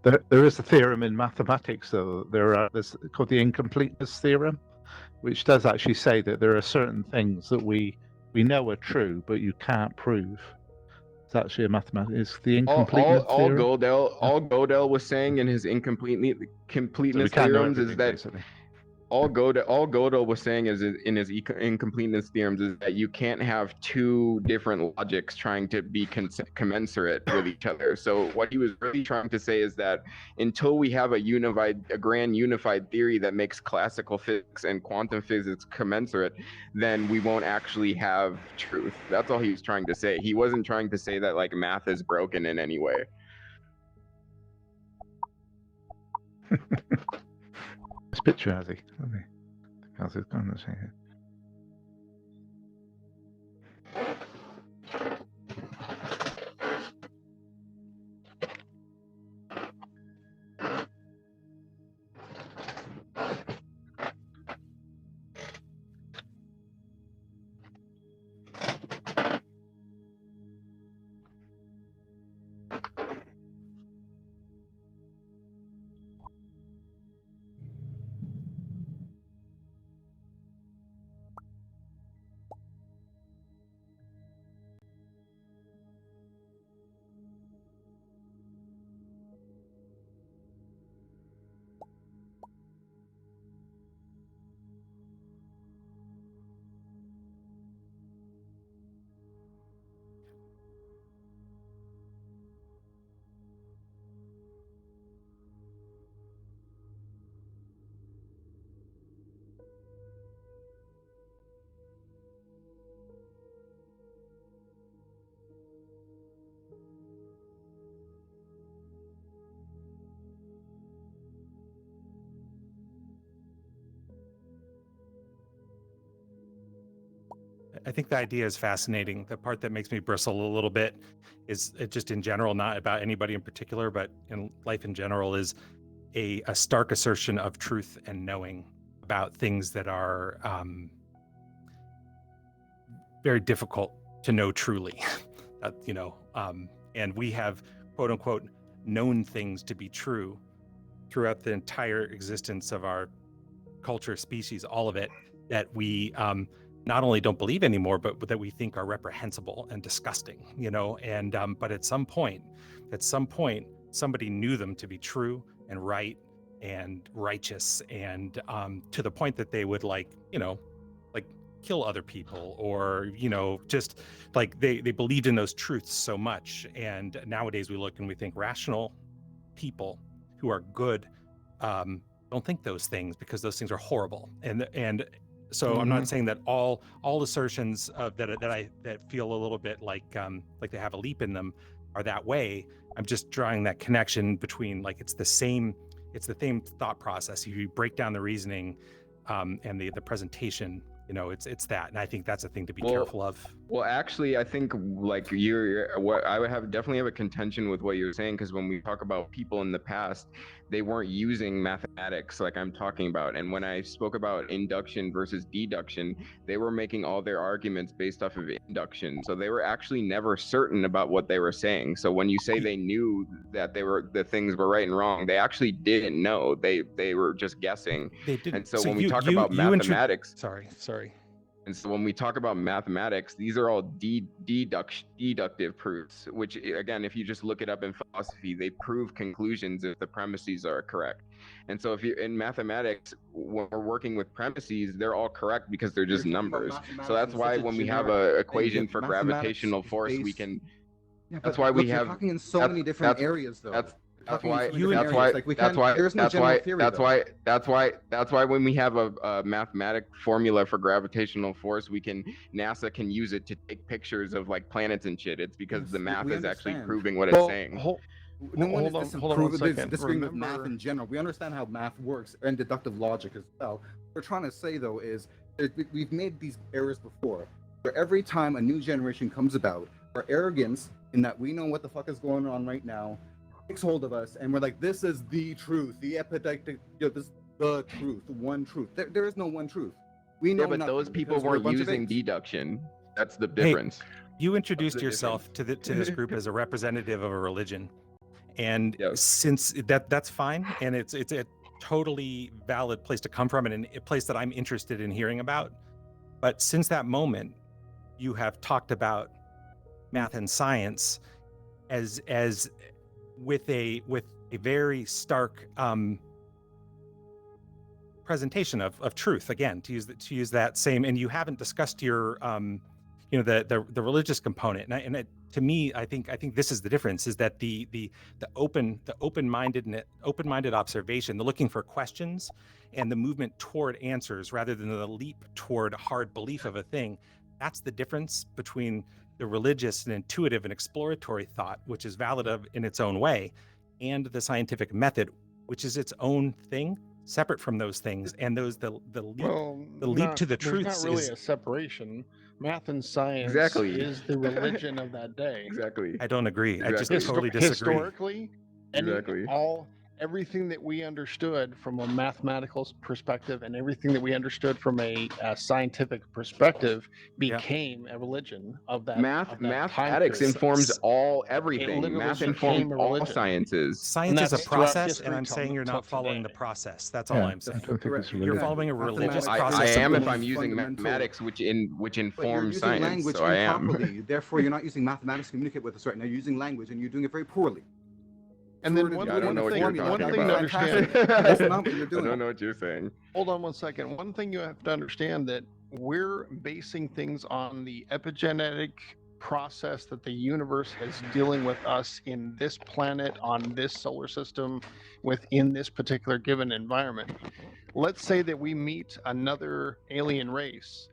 Speaker 4: There is a theorem in mathematics, though. There's called the incompleteness theorem, which does actually say that there are certain things that we know are true, but you can't prove. It's actually a mathematics. It's the incompleteness theorem.
Speaker 17: All Gödel was saying in his incompleteness theorems is that basically. All Gödel was saying in his incompleteness theorems is that you can't have two different logics trying to be commensurate with each other. So what he was really trying to say is that until we have a grand unified theory that makes classical physics and quantum physics commensurate, then we won't actually have truth. That's all he was trying to say. He wasn't trying to say that like math is broken in any way.
Speaker 4: This picture has he? How's it going to say here?
Speaker 9: I think the idea is fascinating. The part that makes me bristle a little bit is just in general, not about anybody in particular, but in life in general, is a stark assertion of truth and knowing about things that are very difficult to know truly. And we have, quote unquote, known things to be true throughout the entire existence of our culture, species, all of it, that we not only don't believe anymore, but that we think are reprehensible and disgusting, and but at some point, somebody knew them to be true and right and righteous, and to the point that they would like kill other people, or just like they believed in those truths so much. And nowadays we look and we think rational people who are good don't think those things, because those things are horrible. And so I'm not saying that all assertions that feel a little bit like they have a leap in them are that way. I'm just drawing that connection between, like, it's the same thought process. If you break down the reasoning and the presentation, it's that. And I think that's a thing to be careful of.
Speaker 17: Well, actually, I think like what I would definitely have a contention with what you're saying, because when we talk about people in the past, they weren't using mathematics like I'm talking about. And when I spoke about induction versus deduction, they were making all their arguments based off of induction. So they were actually never certain about what they were saying. So when you say they knew that the things were right and wrong, they actually didn't know. They were just guessing.
Speaker 9: They didn't.
Speaker 17: And so when we talk about mathematics,
Speaker 9: sorry.
Speaker 17: And so when we talk about mathematics, these are all deductive proofs, which, again, if you just look it up in philosophy, they prove conclusions if the premises are correct. And so if you're in mathematics, when we're working with premises, they're all correct because they're just numbers. So that's why when we have an equation for gravitational force, we can.
Speaker 12: Yeah,
Speaker 17: that's why we have.
Speaker 12: We're talking in so many different areas, though.
Speaker 17: That's why when we have a mathematic formula for gravitational force, NASA can use it to take pictures of like planets and shit. It's because the math is actually proving what it's saying.
Speaker 12: No one is disagreeing with math in general. We understand how math works and deductive logic as well. What we're trying to say, though, is we've made these errors before, where every time a new generation comes about, our arrogance in that we know what the fuck is going on right now takes hold of us, and we're like, this is the truth, the epidemic, this is the truth, one truth. There is no one truth. We know.
Speaker 17: Yeah, but those people weren't using deduction. That's the difference.
Speaker 9: Hey, you introduced yourself to this group as a representative of a religion, and since that's fine, and it's a totally valid place to come from, and a place that I'm interested in hearing about. But since that moment, you have talked about math and science as with a very stark presentation of truth, again, to use that same, and you haven't discussed your the religious component, and to me, I think this is the difference, is that the open-minded observation, the looking for questions, and the movement toward answers rather than the leap toward hard belief of a thing. That's the difference between the religious and intuitive and exploratory thought, which is valid in its own way, and the scientific method, which is its own thing, separate from those things. And the leap to the truth.
Speaker 19: There's not really a separation.
Speaker 3: math and science
Speaker 17: Exactly.
Speaker 3: is the religion of that day.
Speaker 17: Exactly.
Speaker 9: I don't agree. I just
Speaker 17: Exactly.
Speaker 9: totally disagree.
Speaker 3: Historically,
Speaker 17: Exactly.
Speaker 3: everything that we understood from a mathematical perspective and everything that we understood from a scientific perspective became a religion of that.
Speaker 17: Mathematics informs everything. Math informs all sciences.
Speaker 9: Science is a process, and I'm saying you're not following the process. That's all I'm saying. You're following a religious process.
Speaker 17: I am if I'm
Speaker 12: Most
Speaker 17: using
Speaker 12: fundamental-
Speaker 17: mathematics, which
Speaker 12: But you're
Speaker 17: informs
Speaker 12: using
Speaker 17: science.
Speaker 12: language
Speaker 17: So I am.
Speaker 12: improperly. Therefore, you're not using mathematics to communicate with us right now. You're using language, and you're doing it very poorly.
Speaker 3: And then
Speaker 12: Sort of
Speaker 3: one
Speaker 12: doing the
Speaker 3: thing
Speaker 12: formula.
Speaker 3: to understand.
Speaker 12: That's not what you're doing.
Speaker 17: I don't know what you're saying.
Speaker 3: Hold on one second. One thing you have to understand that we're basing things on the epigenetic process that the universe is dealing with us in this planet, on this solar system, within this particular given environment. Let's say that we meet another alien race.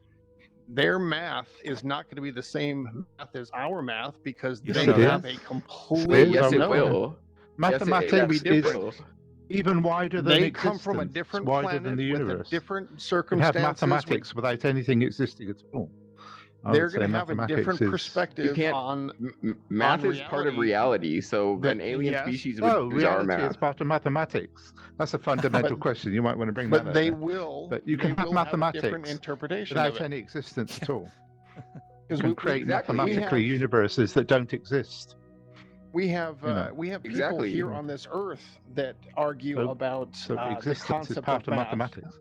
Speaker 3: Their math is not going to be the same math as our math because they have a complete
Speaker 17: Yes, it will.
Speaker 4: Mathematics
Speaker 17: Yes,
Speaker 4: is even wider than
Speaker 3: They
Speaker 4: existence.
Speaker 3: come from a different
Speaker 4: It's wider
Speaker 3: planet
Speaker 4: than the
Speaker 3: with a
Speaker 4: universe.
Speaker 3: different
Speaker 4: You have
Speaker 3: circumstances.
Speaker 4: mathematics without anything existing at all.
Speaker 3: They're going to have a different perspective
Speaker 17: You can't.
Speaker 3: on
Speaker 17: Math
Speaker 3: on
Speaker 17: is part of reality. So an alien
Speaker 3: yes.
Speaker 17: species
Speaker 4: No,
Speaker 17: would use our
Speaker 4: reality is
Speaker 17: math.
Speaker 4: part of mathematics. That's a fundamental question. You might want to bring that
Speaker 3: But
Speaker 4: up.
Speaker 3: they
Speaker 4: there.
Speaker 3: will.
Speaker 4: But you
Speaker 3: they
Speaker 4: can have
Speaker 3: will have a different
Speaker 4: mathematics
Speaker 3: interpretation
Speaker 4: without
Speaker 3: of it.
Speaker 4: any existence at all. You
Speaker 3: 'Cause
Speaker 4: can
Speaker 3: we-
Speaker 4: create
Speaker 3: exactly, we
Speaker 4: mathematically
Speaker 3: have-
Speaker 4: universes that don't exist.
Speaker 3: We have
Speaker 4: You know.
Speaker 3: we have people
Speaker 17: Exactly.
Speaker 3: here on this earth that argue about
Speaker 4: So
Speaker 3: the
Speaker 4: existence is
Speaker 3: concept
Speaker 4: part
Speaker 3: of
Speaker 4: of
Speaker 3: math.
Speaker 4: mathematics.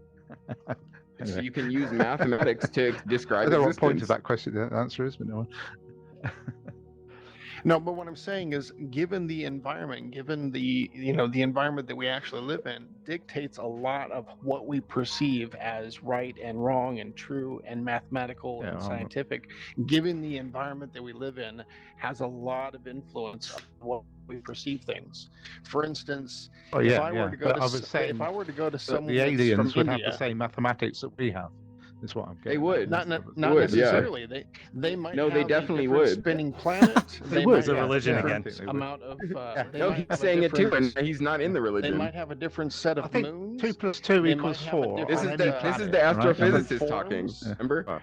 Speaker 17: So you can use mathematics to
Speaker 4: I
Speaker 17: describe
Speaker 4: don't know what point
Speaker 17: existence.
Speaker 4: of that question the answer is, but no one.
Speaker 3: No, but what I'm saying is, given the environment, given the the environment that we actually live in, dictates a lot of what we perceive as right and wrong and true and mathematical and scientific. Given the environment that we live in, has a lot of influence on what we perceive things. For instance,
Speaker 4: Oh
Speaker 3: if
Speaker 4: yeah,
Speaker 3: I were
Speaker 4: yeah.
Speaker 3: to go
Speaker 4: But
Speaker 3: to
Speaker 4: I was saying
Speaker 3: if I were to go to
Speaker 4: that
Speaker 3: someone
Speaker 4: the
Speaker 3: that's
Speaker 4: aliens
Speaker 3: from
Speaker 4: would
Speaker 3: India,
Speaker 4: have the same mathematics that we have. Is what I'm
Speaker 17: They
Speaker 4: getting.
Speaker 17: would.
Speaker 3: not
Speaker 17: They
Speaker 3: not
Speaker 17: would, yeah.
Speaker 3: necessarily. They might
Speaker 17: No, they
Speaker 3: have
Speaker 17: definitely
Speaker 3: a different
Speaker 17: would.
Speaker 3: spinning planet.
Speaker 4: They
Speaker 3: might
Speaker 4: would.
Speaker 9: It's a
Speaker 3: have
Speaker 9: religion
Speaker 3: different
Speaker 9: again.
Speaker 3: amount of. They
Speaker 17: No,
Speaker 3: might
Speaker 17: he's
Speaker 3: have a
Speaker 17: saying it too,
Speaker 3: different-
Speaker 17: and he's not in the
Speaker 3: They
Speaker 17: religion.
Speaker 3: might have a different set
Speaker 4: I
Speaker 3: of
Speaker 4: think
Speaker 3: moons.
Speaker 4: 2 + 2
Speaker 3: They
Speaker 4: equals
Speaker 3: might have a
Speaker 4: 4.
Speaker 17: This
Speaker 4: on
Speaker 17: is
Speaker 4: any
Speaker 17: the
Speaker 4: planet,
Speaker 17: astrophysicist
Speaker 3: Different
Speaker 17: talking.
Speaker 3: forms.
Speaker 17: Remember?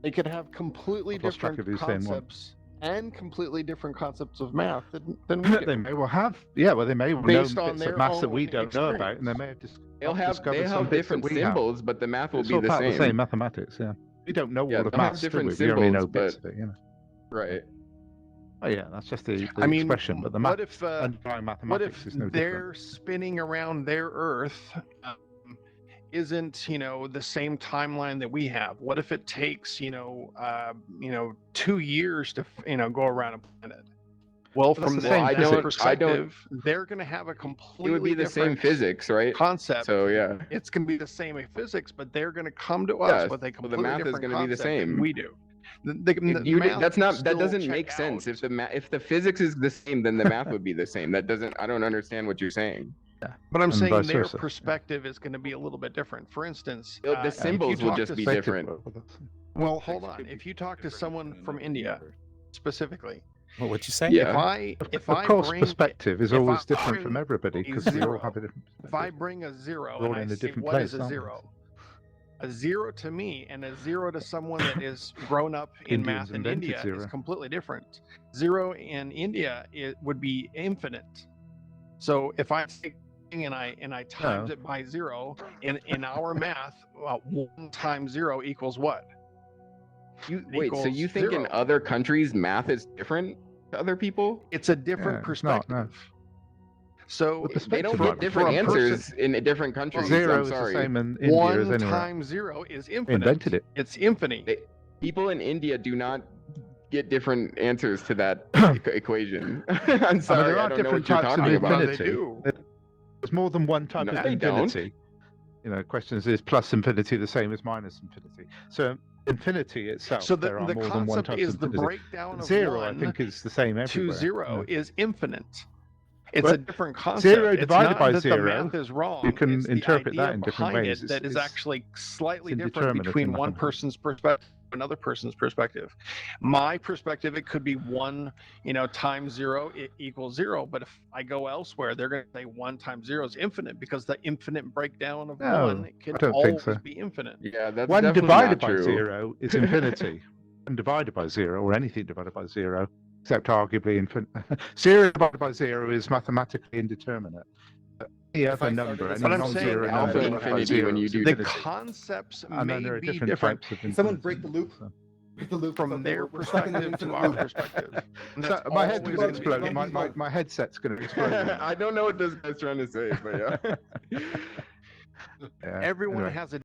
Speaker 3: They could have completely
Speaker 4: I've lost track
Speaker 3: different
Speaker 4: of who's saying what.
Speaker 3: concepts and completely different concepts of math than we
Speaker 4: They
Speaker 3: do.
Speaker 4: may well have. Yeah, well, they may well know
Speaker 3: Based on
Speaker 4: bits
Speaker 3: their
Speaker 4: of maths that
Speaker 3: own
Speaker 4: we don't know about,
Speaker 3: experience.
Speaker 4: and they may have
Speaker 17: They'll have
Speaker 4: discovered some bits that
Speaker 17: different
Speaker 4: we have.
Speaker 17: symbols, but the math will
Speaker 4: It's
Speaker 17: be
Speaker 4: all
Speaker 17: the
Speaker 4: part of the same
Speaker 17: same.
Speaker 4: mathematics. Yeah, we don't know
Speaker 17: Yeah,
Speaker 4: all the
Speaker 17: they'll have
Speaker 4: maths, do
Speaker 17: different
Speaker 4: we? We only know
Speaker 17: symbols,
Speaker 4: bits
Speaker 17: but
Speaker 4: of it. You know.
Speaker 17: right.
Speaker 4: Oh yeah, that's just the
Speaker 3: I mean,
Speaker 4: expression, but the
Speaker 3: what
Speaker 4: math
Speaker 3: if
Speaker 4: underlying
Speaker 3: what
Speaker 4: mathematics
Speaker 3: if
Speaker 4: is no
Speaker 3: they're
Speaker 4: different.
Speaker 3: spinning around their Earth isn't the same timeline that we have? What if it takes 2 years to go around a planet? Well,
Speaker 4: But that's
Speaker 3: from
Speaker 4: the
Speaker 3: that
Speaker 4: same physics.
Speaker 3: perspective, they're going to have a
Speaker 17: It
Speaker 3: completely
Speaker 17: would be the same
Speaker 3: different
Speaker 17: physics, right?
Speaker 3: concept.
Speaker 17: So yeah.
Speaker 3: It's going to be the same in physics, but they're going to come to us
Speaker 17: Yes,
Speaker 3: with a
Speaker 17: well, the
Speaker 3: completely
Speaker 17: math is
Speaker 3: different
Speaker 17: going to be the
Speaker 3: concept than
Speaker 17: same.
Speaker 3: we do. The
Speaker 17: You,
Speaker 3: math
Speaker 17: that's
Speaker 3: will
Speaker 17: not. That
Speaker 3: still
Speaker 17: doesn't
Speaker 3: check
Speaker 17: make sense.
Speaker 3: out.
Speaker 17: If the physics is the same, then the math would be the same. That doesn't. I don't understand what you're saying.
Speaker 3: But I'm
Speaker 4: And
Speaker 3: saying
Speaker 4: vice
Speaker 3: their
Speaker 4: versa.
Speaker 3: perspective is going to be a little bit different. For instance,
Speaker 17: The
Speaker 3: if you
Speaker 17: symbols will
Speaker 3: talk
Speaker 17: just
Speaker 3: to
Speaker 17: be
Speaker 3: some-
Speaker 17: different.
Speaker 3: Well, hold on. If you talk to someone from India, specifically,
Speaker 9: What would you say?
Speaker 17: Yeah.
Speaker 3: if
Speaker 4: Of
Speaker 3: I
Speaker 4: course,
Speaker 3: bring
Speaker 4: perspective is
Speaker 3: if
Speaker 4: always
Speaker 3: I
Speaker 4: different
Speaker 3: bring
Speaker 4: from everybody
Speaker 3: a
Speaker 4: because we all
Speaker 3: zero,
Speaker 4: have a different.
Speaker 3: if I bring a zero
Speaker 4: We're all
Speaker 3: and I
Speaker 4: in a
Speaker 3: say,
Speaker 4: different
Speaker 3: what is
Speaker 4: place,
Speaker 3: a
Speaker 4: aren't we?
Speaker 3: zero? A zero to me and a zero to someone that is grown up in
Speaker 4: Indians
Speaker 3: math in
Speaker 4: invented
Speaker 3: India
Speaker 4: zero.
Speaker 3: is completely different. Zero in India would be infinite. So if I take and I times
Speaker 4: No.
Speaker 3: it by zero in our math, 1 times 0 equals what?
Speaker 17: Wait, so you think in other countries math is different to other people?
Speaker 3: It's a different
Speaker 4: Yeah, it's not,
Speaker 3: perspective.
Speaker 4: no.
Speaker 3: So
Speaker 17: They don't
Speaker 3: for-
Speaker 17: get different
Speaker 3: for a person-
Speaker 17: answers in different countries.
Speaker 4: Zero
Speaker 17: I'm
Speaker 4: is the
Speaker 17: sorry.
Speaker 4: same in India as
Speaker 3: 1
Speaker 4: anywhere.
Speaker 3: times 0 is
Speaker 4: They
Speaker 3: infinite.
Speaker 4: invented it.
Speaker 3: It's infinite.
Speaker 17: People in India do not get different answers to that equation. I'm
Speaker 4: I mean,
Speaker 17: sorry,
Speaker 4: there
Speaker 17: I
Speaker 4: are
Speaker 17: don't know
Speaker 4: different
Speaker 17: what you're
Speaker 4: types of
Speaker 17: talking about.
Speaker 4: infinity. There's more than one type
Speaker 17: No,
Speaker 4: of
Speaker 17: they don't.
Speaker 4: infinity. The question is plus infinity the same as minus infinity? So infinity itself,
Speaker 3: So
Speaker 4: there are
Speaker 3: the
Speaker 4: more than one
Speaker 3: concept
Speaker 4: type
Speaker 3: is
Speaker 4: of
Speaker 3: the
Speaker 4: infinity.
Speaker 3: breakdown of
Speaker 4: Zero, I
Speaker 3: 1
Speaker 4: think, is the same
Speaker 3: to
Speaker 4: everywhere.
Speaker 3: 0 is infinite. It's
Speaker 4: But
Speaker 3: a different concept.
Speaker 4: zero
Speaker 3: It's
Speaker 4: divided
Speaker 3: not
Speaker 4: by
Speaker 3: that
Speaker 4: zero,
Speaker 3: the math is wrong.
Speaker 4: you can
Speaker 3: It's the
Speaker 4: interpret that
Speaker 3: idea
Speaker 4: in different
Speaker 3: behind
Speaker 4: ways.
Speaker 3: it that is actually slightly
Speaker 4: it's
Speaker 3: different
Speaker 4: indeterminate
Speaker 3: between
Speaker 4: in
Speaker 3: one
Speaker 4: mathematics.
Speaker 3: person's perspective and another person's perspective. My perspective, it could be 1, times 0 equals 0. But if I go elsewhere, they're going to say 1 times 0 is infinite, because the infinite breakdown of
Speaker 4: No,
Speaker 3: 1 can
Speaker 4: I don't
Speaker 3: always
Speaker 4: think so.
Speaker 3: be infinite.
Speaker 17: Yeah, that's
Speaker 4: One
Speaker 17: definitely
Speaker 4: divided
Speaker 17: not
Speaker 4: by
Speaker 17: true.
Speaker 4: 0 is infinity. One divided by 0, or anything divided by 0, except arguably infinite. 0 divided by 0 is mathematically indeterminate. Any other number, any
Speaker 3: But I'm
Speaker 4: non-zero
Speaker 3: saying
Speaker 4: number
Speaker 17: alpha
Speaker 4: divided by
Speaker 17: infinity when
Speaker 4: 0
Speaker 17: you
Speaker 4: is
Speaker 17: do
Speaker 3: the
Speaker 4: infinity.
Speaker 3: concepts
Speaker 4: And then
Speaker 3: may
Speaker 4: there are
Speaker 3: be
Speaker 4: different
Speaker 3: different
Speaker 4: types of
Speaker 19: Can someone
Speaker 4: infinity.
Speaker 19: break the loop?
Speaker 4: So-
Speaker 19: Break the loop.
Speaker 3: from their
Speaker 19: We're stuck in an
Speaker 3: perspective to
Speaker 19: infinite
Speaker 3: our
Speaker 19: loop.
Speaker 3: perspective. And
Speaker 4: So
Speaker 3: that's
Speaker 4: my head's
Speaker 3: always
Speaker 4: going to
Speaker 3: gonna be
Speaker 4: explode.
Speaker 3: different.
Speaker 4: My headset's going to explode.
Speaker 17: I don't know what this guy's trying to say, but yeah.
Speaker 4: Yeah,
Speaker 3: Everyone
Speaker 4: anyway.
Speaker 3: has a